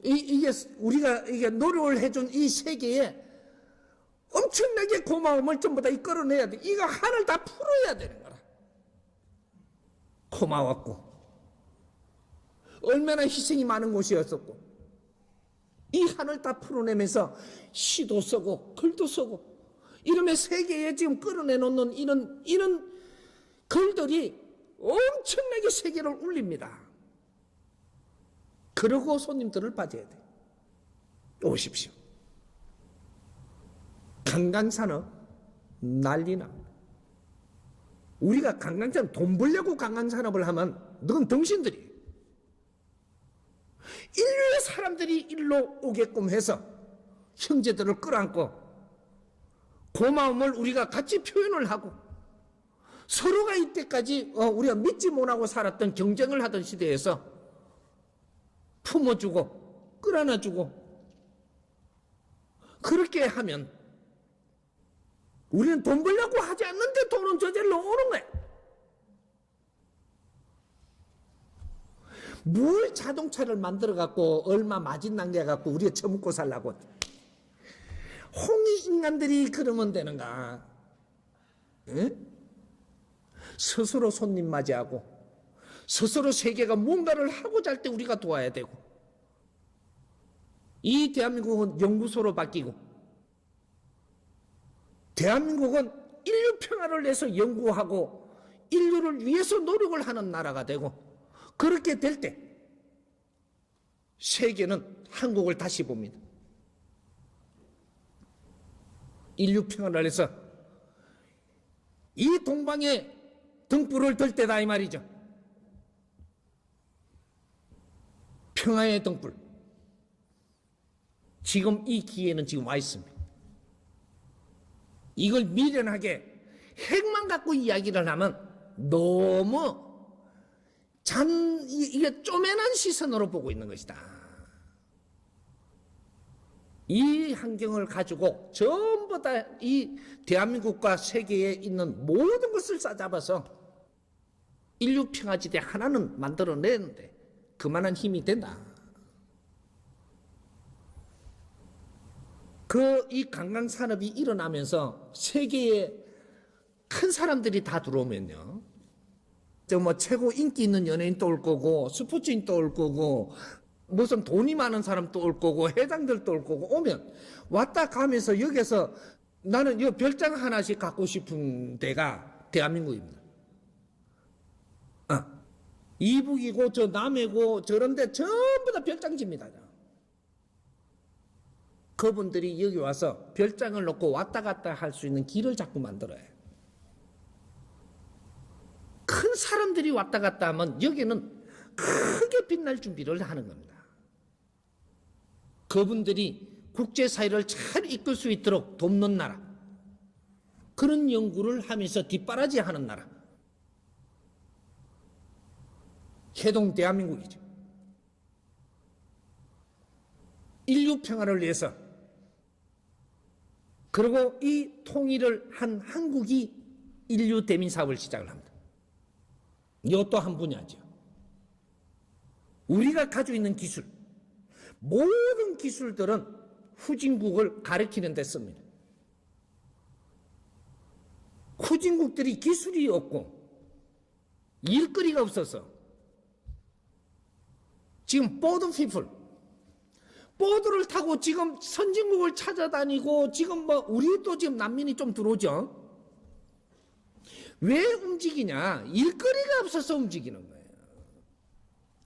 이게 우리가 이게 노력을 해준 이 세계에 엄청나게 고마움을 전부 다 끌어내야 돼. 이거 한을 다 풀어야 되는 거라. 고마웠고 얼마나 희생이 많은 곳이었었고 이 한을 다 풀어내면서 시도 쓰고 글도 쓰고 이러면 세계에 지금 끌어내놓는 이런 글들이 엄청나게 세계를 울립니다. 그러고 손님들을 빠져야 돼. 오십시오. 관광산업 난리나. 우리가 관광산업 돈 벌려고 관광산업을 하면 넌 덩신들이 인류의 사람들이 일로 오게끔 해서 형제들을 끌어안고 고마움을 우리가 같이 표현을 하고 서로가 이때까지 우리가 믿지 못하고 살았던 경쟁을 하던 시대에서 품어주고 끌어안아주고 그렇게 하면 우리는 돈 벌려고 하지 않는데 돈은 저절로 오는 거야. 뭘 자동차를 만들어 갖고 얼마 마진 남겨 갖고 우리가 처먹고 살라고. 홍이 인간들이 그러면 되는가? 에? 스스로 손님 맞이하고 스스로 세계가 뭔가를 하고자 할 때 우리가 도와야 되고 이 대한민국은 연구소로 바뀌고 대한민국은 인류 평화를 위해서 연구하고 인류를 위해서 노력을 하는 나라가 되고 그렇게 될 때 세계는 한국을 다시 봅니다. 인류 평화를 위해서 이 동방에 등불을 들 때다 이 말이죠. 평화의 등불. 지금 이 기회는 지금 와 있습니다. 이걸 미련하게 핵만 갖고 이야기를 하면 너무 이게 쪼매난 시선으로 보고 있는 것이다. 이 환경을 가지고 전부 다 이 대한민국과 세계에 있는 모든 것을 싸잡아서 인류 평화지대 하나는 만들어내는데 그만한 힘이 된다. 이 관광산업이 일어나면서 세계에 큰 사람들이 다 들어오면요. 최고 인기 있는 연예인도 올 거고, 스포츠인도 올 거고, 무슨 돈이 많은 사람도 올 거고, 회장들도 올 거고, 오면 왔다 가면서 여기서 나는 이 별장 하나씩 갖고 싶은 데가 대한민국입니다. 이북이고 저 남해고 저런데 전부 다 별장지입니다. 그분들이 여기 와서 별장을 놓고 왔다 갔다 할 수 있는 길을 자꾸 만들어요. 큰 사람들이 왔다 갔다 하면 여기는 크게 빛날 준비를 하는 겁니다. 그분들이 국제사회를 잘 이끌 수 있도록 돕는 나라, 그런 연구를 하면서 뒷바라지하는 나라, 해동 대한민국이죠. 인류 평화를 위해서, 그리고 이 통일을 한 한국이 인류 대민 사업을 시작을 합니다. 이것도 한 분야죠. 우리가 가지고 있는 기술, 모든 기술들은 후진국을 가리키는 데 씁니다. 후진국들이 기술이 없고 일거리가 없어서 지금 보드 피플, 보드를 타고 지금 선진국을 찾아다니고 지금 뭐 우리도 지금 난민이 좀 들어오죠. 왜 움직이냐? 일거리가 없어서 움직이는 거예요.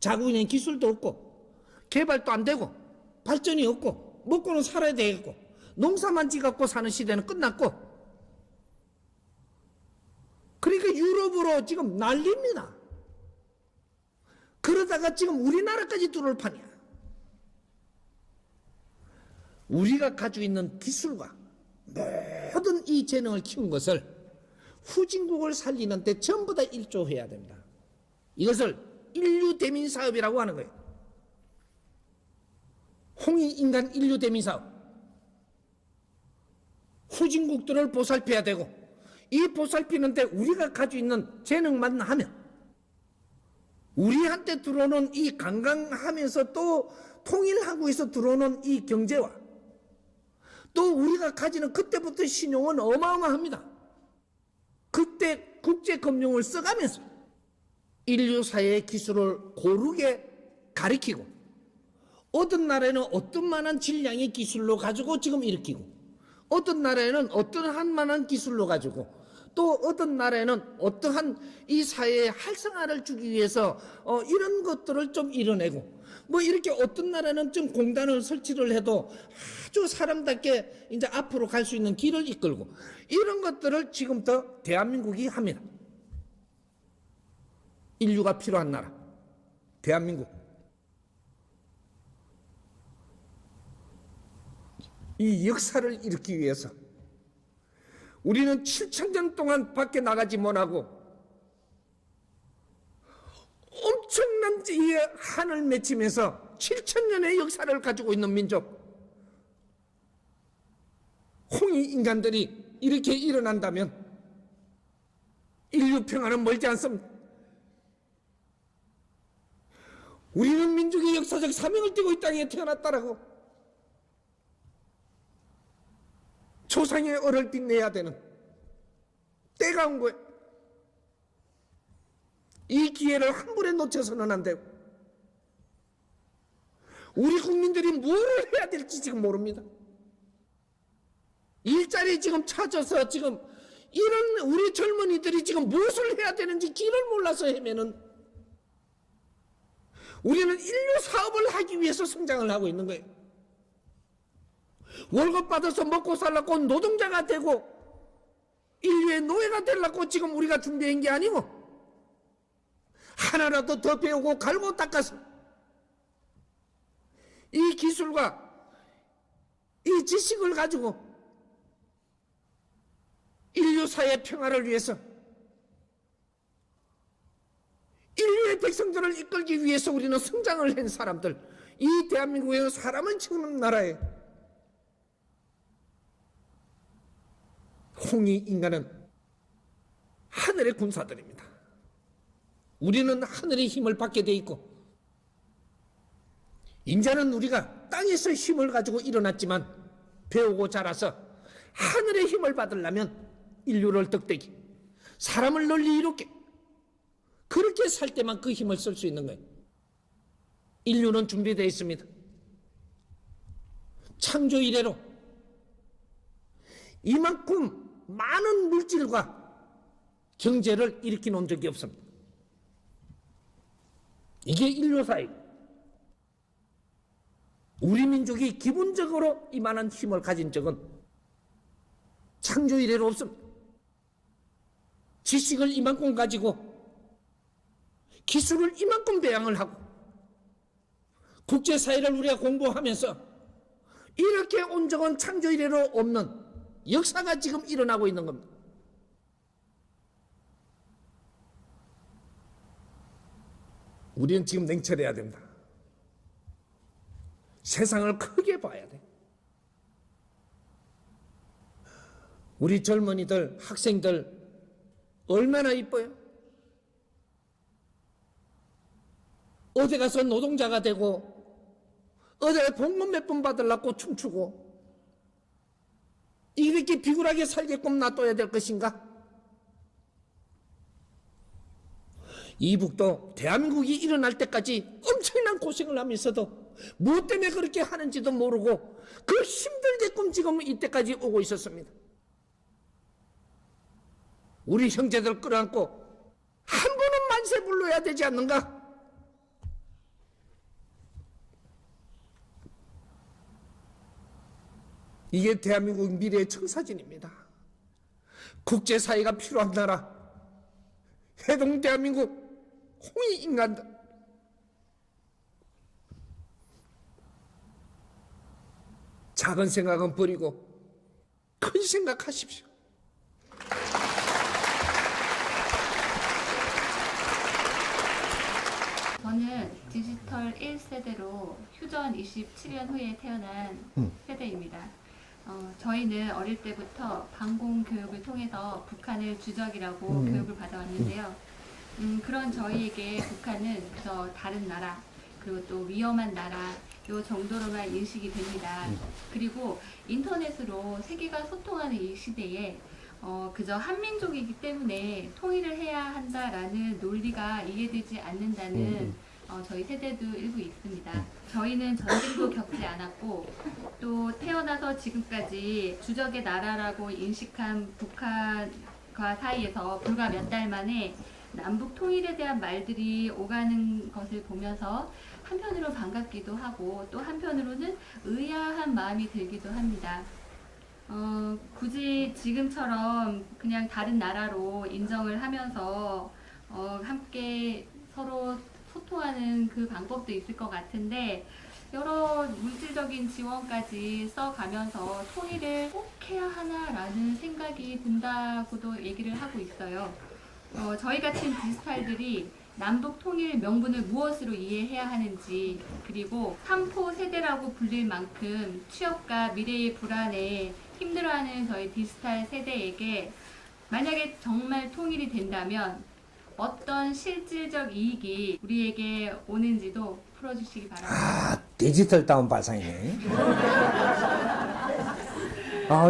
자국 있는 기술도 없고 개발도 안 되고 발전이 없고 먹고는 살아야 되겠고 농사만 지갖고 사는 시대는 끝났고, 그러니까 유럽으로 지금 난립니다. 그러다가 지금 우리나라까지 들어올 판이야. 우리가 가지고 있는 기술과 모든 이 재능을 키운 것을 후진국을 살리는 데 전부 다 일조해야 됩니다. 이것을 인류 대민 사업이라고 하는 거예요. 홍익인간 인류 대민 사업. 후진국들을 보살펴야 되고, 이 보살피는데 우리가 가지고 있는 재능만 하면, 우리한테 들어오는 이 관광하면서 또 통일한국에서 들어오는 이 경제와 또 우리가 가지는 그때부터 신용은 어마어마합니다. 그때 국제금융을 써가면서 인류사회의 기술을 고르게 가리키고, 어떤 나라에는 어떤 만한 질량의 기술로 가지고 지금 일으키고, 어떤 나라에는 어떠한 만한 기술로 가지고, 또 어떤 나라에는 어떠한 이 사회의 활성화를 주기 위해서 이런 것들을 좀 이뤄내고, 뭐 이렇게 어떤 나라는 좀 공단을 설치를 해도 아주 사람답게 이제 앞으로 갈 수 있는 길을 이끌고, 이런 것들을 지금부터 대한민국이 합니다. 인류가 필요한 나라 대한민국. 이 역사를 일으키기 위해서 우리는 7,000년 동안 밖에 나가지 못하고 엄청난 이 한을 맺히면서 7,000년의 역사를 가지고 있는 민족, 홍익인간들이 이렇게 일어난다면 인류 평화는 멀지 않습니다. 우리는 민족의 역사적 사명을 띠고 이 땅에 태어났다라고 조상의 얼을 빛내야 되는 때가 온 거예요. 이 기회를 한 번에 놓쳐서는 안 되고, 우리 국민들이 뭘 해야 될지 지금 모릅니다. 일자리 지금 찾아서 지금 이런 우리 젊은이들이 지금 무엇을 해야 되는지 길을 몰라서 헤매는, 우리는 인류 사업을 하기 위해서 성장을 하고 있는 거예요. 월급 받아서 먹고 살라고 노동자가 되고 인류의 노예가 되려고 지금 우리가 준비한 게 아니고, 하나라도 더 배우고 갈고 닦아서 이 기술과 이 지식을 가지고 인류사의 평화를 위해서, 인류의 백성들을 이끌기 위해서 우리는 성장을 한 사람들, 이 대한민국에는 사람을 키우는 나라예요. 홍익인간은 하늘의 군사들입니다. 우리는 하늘의 힘을 받게 돼 있고, 인자는 우리가 땅에서 힘을 가지고 일어났지만 배우고 자라서 하늘의 힘을 받으려면 인류를 덕대기, 사람을 널리 이롭게, 그렇게 살 때만 그 힘을 쓸 수 있는 거예요. 인류는 준비되어 있습니다. 창조 이래로 이만큼 많은 물질과 경제를 일으켜 놓은 적이 없습니다. 이게 인류사에 우리 민족이 기본적으로 이만한 힘을 가진 적은 창조 이래로 없습니다. 지식을 이만큼 가지고 기술을 이만큼 배양을 하고 국제사회를 우리가 공부하면서 이렇게 온 적은 창조 이래로 없는 역사가 지금 일어나고 있는 겁니다. 우리는 지금 냉철해야 됩니다. 세상을 크게 봐야 돼. 우리 젊은이들, 학생들 얼마나 이뻐요? 어디 가서 노동자가 되고 어디 가서 봉급 몇 번 받으려고 춤추고 이렇게 비굴하게 살게끔 놔둬야 될 것인가? 이북도 대한민국이 일어날 때까지 엄청난 고생을 하면서도 무엇 때문에 그렇게 하는지도 모르고 그 힘들게끔 지금 이때까지 오고 있었습니다. 우리 형제들 끌어안고 한 번은 만세 불러야 되지 않는가? 이게 대한민국 미래의 청사진입니다. 국제사회가 필요한 나라, 해동 대한민국 홍익 인간들. 작은 생각은 버리고 큰 생각하십시오. 저는 디지털 1세대로 휴전 27년 후에 태어난 세대입니다. 저희는 어릴 때부터 방공 교육을 통해서 북한을 주적이라고 교육을 받아왔는데요. 그런 저희에게 북한은 그저 다른 나라, 그리고 또 위험한 나라, 요 정도로만 인식이 됩니다. 그리고 인터넷으로 세계가 소통하는 이 시대에 그저 한민족이기 때문에 통일을 해야 한다라는 논리가 이해되지 않는다는 저희 세대도 일부 있습니다. 저희는 전쟁도 겪지 않았고 또 태어나서 지금까지 주적의 나라라고 인식한 북한과 사이에서 불과 몇 달 만에 남북 통일에 대한 말들이 오가는 것을 보면서 한편으로 반갑기도 하고 또 한편으로는 의아한 마음이 들기도 합니다. 굳이 지금처럼 그냥 다른 나라로 인정을 하면서 함께 서로 소통하는 그 방법도 있을 것 같은데 여러 물질적인 지원까지 써가면서 통일을 꼭 해야 하나라는 생각이 든다고도 얘기를 하고 있어요. 저희 같은 디지털들이 남북 통일 명분을 무엇으로 이해해야 하는지, 그리고 3포 세대라고 불릴 만큼 취업과 미래의 불안에 힘들어하는 저희 디지털 세대에게 만약에 정말 통일이 된다면 어떤 실질적 이익이 우리에게 오는지도 풀어주시기 바랍니다. 디지털 다운 발상이네.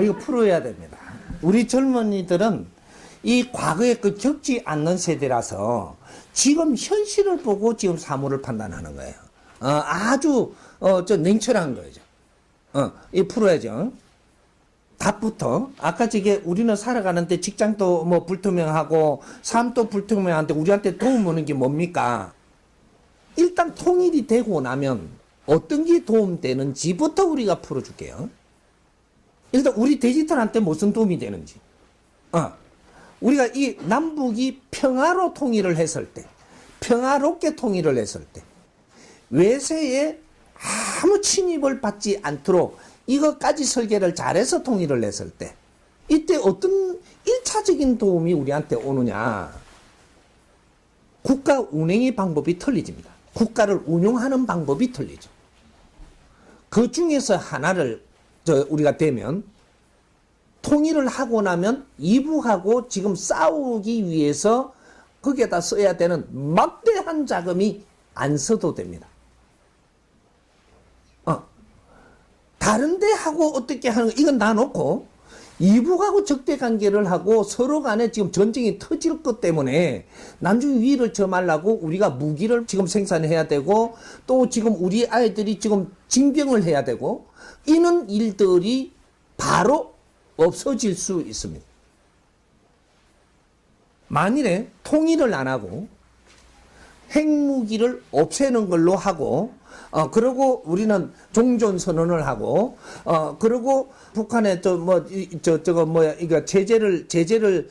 이거 풀어야 됩니다. 우리 젊은이들은 이 과거에 그 겪지 않는 세대라서 지금 현실을 보고 지금 사물을 판단하는 거예요. 아주 냉철한 거죠. 이 풀어야죠. 답부터 아까 저게 우리는 살아가는데 직장도 뭐 불투명하고 삶도 불투명한데 우리한테 도움 오는 게 뭡니까? 일단 통일이 되고 나면 어떤 게 도움되는지부터 우리가 풀어줄게요. 일단 우리 디지털한테 무슨 도움이 되는지. 우리가 이 남북이 평화로 통일을 했을 때, 평화롭게 통일을 했을 때, 외세에 아무 침입을 받지 않도록 이것까지 설계를 잘해서 통일을 했을 때, 이때 어떤 1차적인 도움이 우리한테 오느냐. 국가 운영의 방법이 틀리집니다. 국가를 운영하는 방법이 틀리죠. 그 중에서 하나를 우리가 되면 통일을 하고 나면 이북하고 지금 싸우기 위해서 거기에다 써야 되는 막대한 자금이 안 써도 됩니다. 다른 데하고 어떻게 하는 거 이건 놔놓고 이북하고 적대 관계를 하고 서로 간에 지금 전쟁이 터질 것 때문에 나중에 위를 점하려고 우리가 무기를 지금 생산해야 되고 또 지금 우리 아이들이 지금 징병을 해야 되고 이런 일들이 바로 없어질 수 있습니다. 만일에 통일을 안 하고 핵무기를 없애는 걸로 하고 그리고 우리는 종전선언을 하고 그리고 북한에 이거 제재를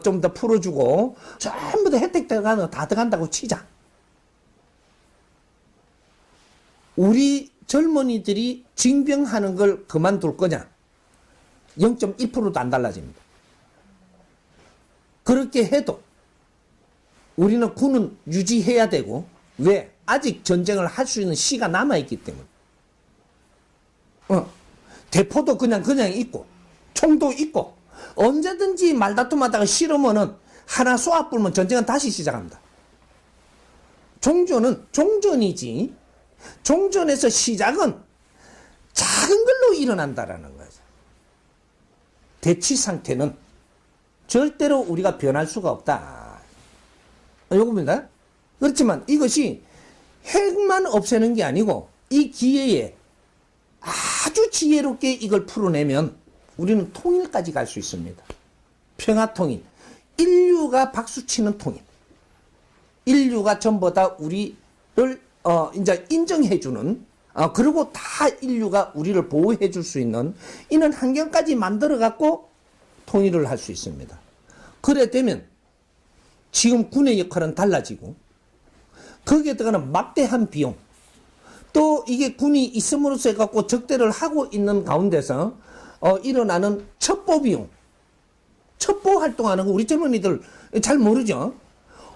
좀 더 풀어주고 전부 다 혜택 들어가는 거 다 들어간다고 치자. 우리 젊은이들이 징병하는 걸 그만둘 거냐? 0.1%도 안 달라집니다. 그렇게 해도 우리는 군은 유지해야 되고, 왜? 아직 전쟁을 할 수 있는 시가 남아있기 때문에. 대포도 그냥 있고, 총도 있고, 언제든지 말다툼하다가 싫으면은 하나 쏘아불면 전쟁은 다시 시작합니다. 종전은 종전이지, 종전에서 시작은 작은 걸로 일어난다라는 거죠. 대치 상태는 절대로 우리가 변할 수가 없다. 요겁니다. 그렇지만 이것이 핵만 없애는 게 아니고 이 기회에 아주 지혜롭게 이걸 풀어내면 우리는 통일까지 갈 수 있습니다. 평화통일. 인류가 박수치는 통일. 인류가 전부 다 우리를 이제 인정해주는 그리고 다 인류가 우리를 보호해줄 수 있는 이런 환경까지 만들어갖고 통일을 할 수 있습니다. 그래 되면 지금 군의 역할은 달라지고 거기에 들어가는 막대한 비용 또 이게 군이 있음으로써 해갖고 적대를 하고 있는 가운데서 일어나는 첩보 비용 첩보 활동하는 거 우리 젊은이들 잘 모르죠.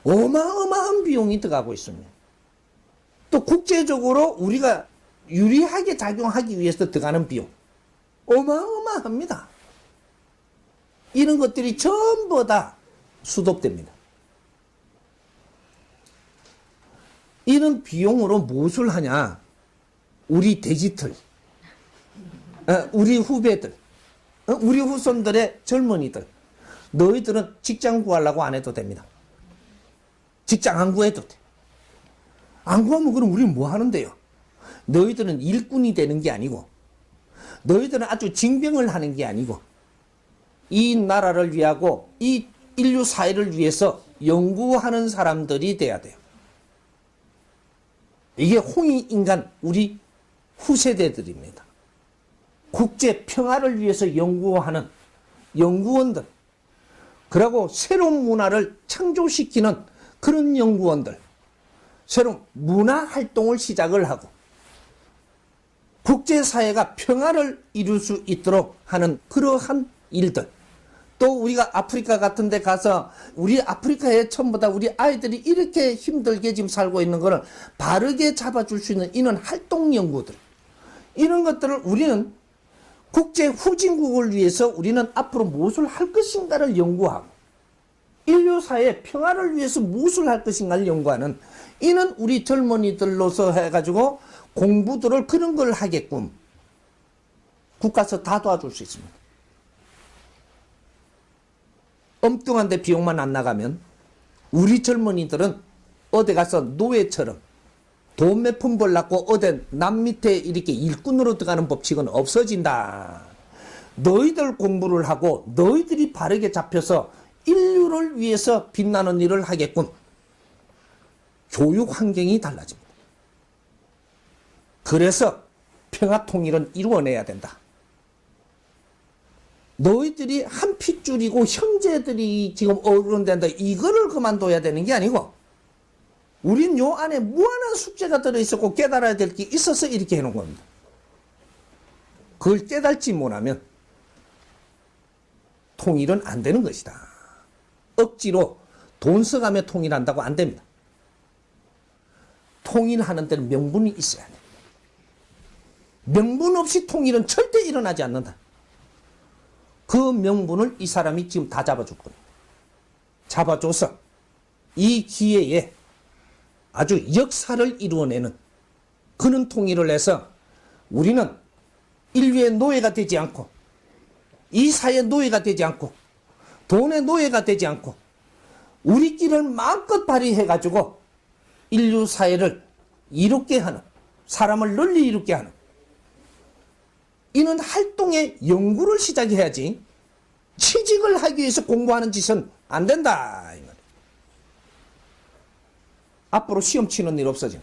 어마어마한 비용이 들어가고 있습니다. 또 국제적으로 우리가 유리하게 작용하기 위해서 들어가는 비용 어마어마합니다. 이런 것들이 전부 다 수독됩니다. 이런 비용으로 무엇을 하냐? 우리 돼지들, 우리 후배들, 우리 후손들의 젊은이들, 너희들은 직장 구하려고 안 해도 됩니다. 직장 안 구해도 돼. 안 구하면 그럼 우리는 뭐 하는데요? 너희들은 일꾼이 되는 게 아니고, 너희들은 아주 징병을 하는 게 아니고, 이 나라를 위하고, 이 인류 사회를 위해서 연구하는 사람들이 돼야 돼요. 이게 홍익인간 우리 후세대들입니다. 국제 평화를 위해서 연구하는 연구원들, 그리고 새로운 문화를 창조시키는 그런 연구원들, 새로운 문화 활동을 시작을 하고 국제사회가 평화를 이룰 수 있도록 하는 그러한 일들, 또 우리가 아프리카 같은 데 가서 우리 아프리카에 전부 다 우리 아이들이 이렇게 힘들게 지금 살고 있는 거를 바르게 잡아줄 수 있는 이런 활동 연구들, 이런 것들을 우리는 국제 후진국을 위해서 우리는 앞으로 무엇을 할 것인가를 연구하고 인류사회의 평화를 위해서 무엇을 할 것인가를 연구하는 이는 우리 젊은이들로서 해가지고 공부들을 그런 걸 하게끔 국가에서 다 도와줄 수 있습니다. 엉뚱한데 비용만 안 나가면 우리 젊은이들은 어디 가서 노예처럼 돈 몇 푼 벌라고 어디 남 밑에 이렇게 일꾼으로 들어가는 법칙은 없어진다. 너희들 공부를 하고 너희들이 바르게 잡혀서 인류를 위해서 빛나는 일을 하겠군. 교육 환경이 달라집니다. 그래서 평화 통일은 이루어내야 된다. 너희들이 한 핏줄이고 형제들이 지금 어른된다. 이거를 그만둬야 되는 게 아니고 우린 요 안에 무한한 숙제가 들어있었고 깨달아야 될 게 있어서 이렇게 해놓은 겁니다. 그걸 깨달지 못하면 통일은 안 되는 것이다. 억지로 돈 써가며 통일한다고 안 됩니다. 통일하는 데는 명분이 있어야 돼. 명분 없이 통일은 절대 일어나지 않는다. 그 명분을 이 사람이 지금 다 잡아줄 겁니다. 잡아줘서 이 기회에 아주 역사를 이루어내는 그런 통일을 해서 우리는 인류의 노예가 되지 않고 이 사회의 노예가 되지 않고 돈의 노예가 되지 않고 우리끼를 마음껏 발휘해가지고 인류 사회를 이롭게 하는, 사람을 널리 이롭게 하는 이런 활동의 연구를 시작해야지 취직을 하기 위해서 공부하는 짓은 안 된다. 이 말이에요. 앞으로 시험 치는 일 없어져.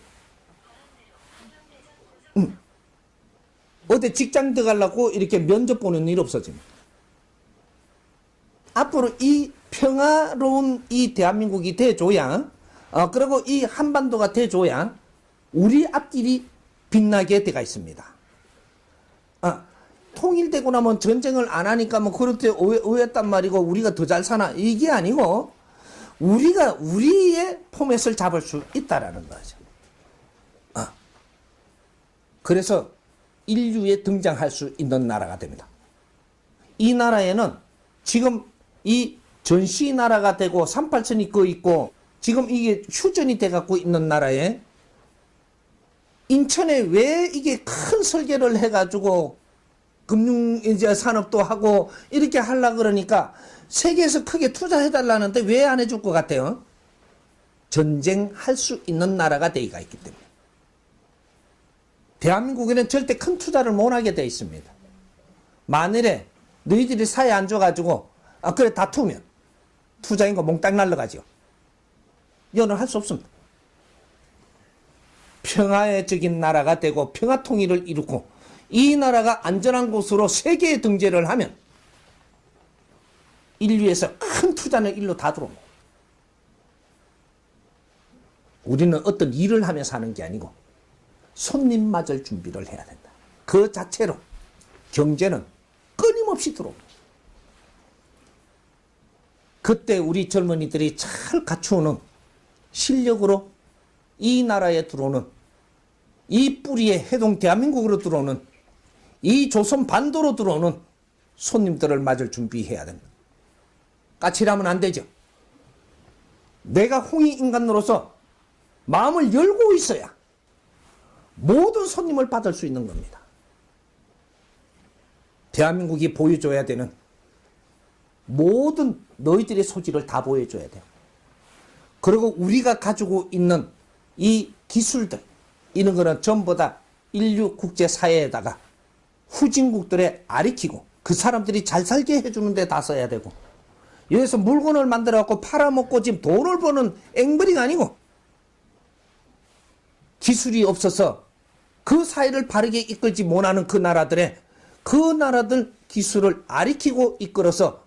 어디 직장 들어가려고 이렇게 면접 보는 일 없어집니다. 앞으로 이 평화로운 이 대한민국이 돼줘야, 그리고 이 한반도가 돼줘야 우리 앞길이 빛나게 돼가 있습니다. 통일되고 나면 전쟁을 안 하니까 뭐 그렇게 오해했단 말이고 우리가 더 잘 사나, 이게 아니고 우리가 우리의 포맷을 잡을 수 있다라는 거죠. 그래서 인류에 등장할 수 있는 나라가 됩니다. 이 나라에는 지금 이 전시 나라가 되고 38선이 그 있고 지금 이게 휴전이 돼 갖고 있는 나라에 인천에 왜 이게 큰 설계를 해가지고 금융 이제 산업도 하고 이렇게 하려 그러니까 세계에서 크게 투자해달라는데 왜 안 해줄 것 같아요? 전쟁할 수 있는 나라가 되기가 있기 때문에. 대한민국에는 절대 큰 투자를 못 하게 돼 있습니다. 만일에 너희들이 사회 안 줘가지고 그래 다투면 투자인 거 몽땅 날라가죠. 이거는 할 수 없습니다. 평화적인 나라가 되고 평화 통일을 이루고 이 나라가 안전한 곳으로 세계에 등재를 하면 인류에서 큰 투자는 일로 다 들어옵니다. 우리는 어떤 일을 하면서 하는 게 아니고 손님 맞을 준비를 해야 된다. 그 자체로 경제는 끊임없이 들어옵니다. 그때 우리 젊은이들이 잘 갖추는 실력으로 이 나라에 들어오는 이 뿌리의 해동 대한민국으로 들어오는 이 조선 반도로 들어오는 손님들을 맞을 준비해야 됩니다. 까칠하면 안 되죠. 내가 홍익인간으로서 마음을 열고 있어야 모든 손님을 받을 수 있는 겁니다. 대한민국이 보여줘야 되는 모든 너희들의 소질을 다 보여줘야 돼요. 그리고 우리가 가지고 있는 이 기술들, 이런 거는 전부 다 인류 국제사회에다가 후진국들에 아리키고 그 사람들이 잘 살게 해주는 데 다 써야 되고, 여기서 물건을 만들어갖고 팔아먹고 지금 돈을 버는 앵벌이가 아니고, 기술이 없어서 그 사회를 바르게 이끌지 못하는 그 나라들 기술을 아리키고 이끌어서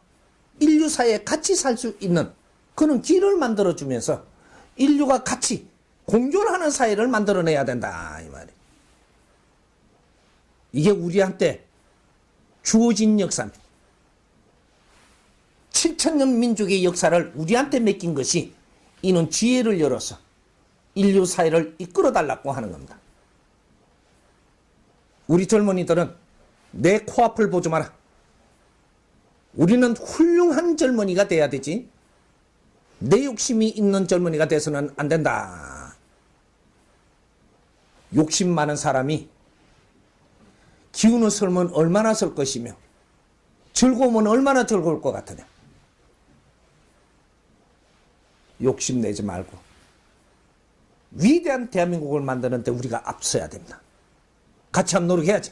인류 사회에 같이 살 수 있는 그런 길을 만들어주면서 인류가 같이 공존하는 사회를 만들어내야 된다, 이 말이에요. 이게 우리한테 주어진 역사입니다. 7천년 민족의 역사를 우리한테 맡긴 것이 이는 지혜를 열어서 인류 사회를 이끌어달라고 하는 겁니다. 우리 젊은이들은 내 코앞을 보지 마라. 우리는 훌륭한 젊은이가 돼야 되지, 내 욕심이 있는 젊은이가 돼서는 안 된다. 욕심 많은 사람이 기운을 설면 얼마나 설 것이며 즐거우면 얼마나 즐거울 것 같으냐. 욕심내지 말고 위대한 대한민국을 만드는데 우리가 앞서야 됩니다. 같이 한번 노력해야지.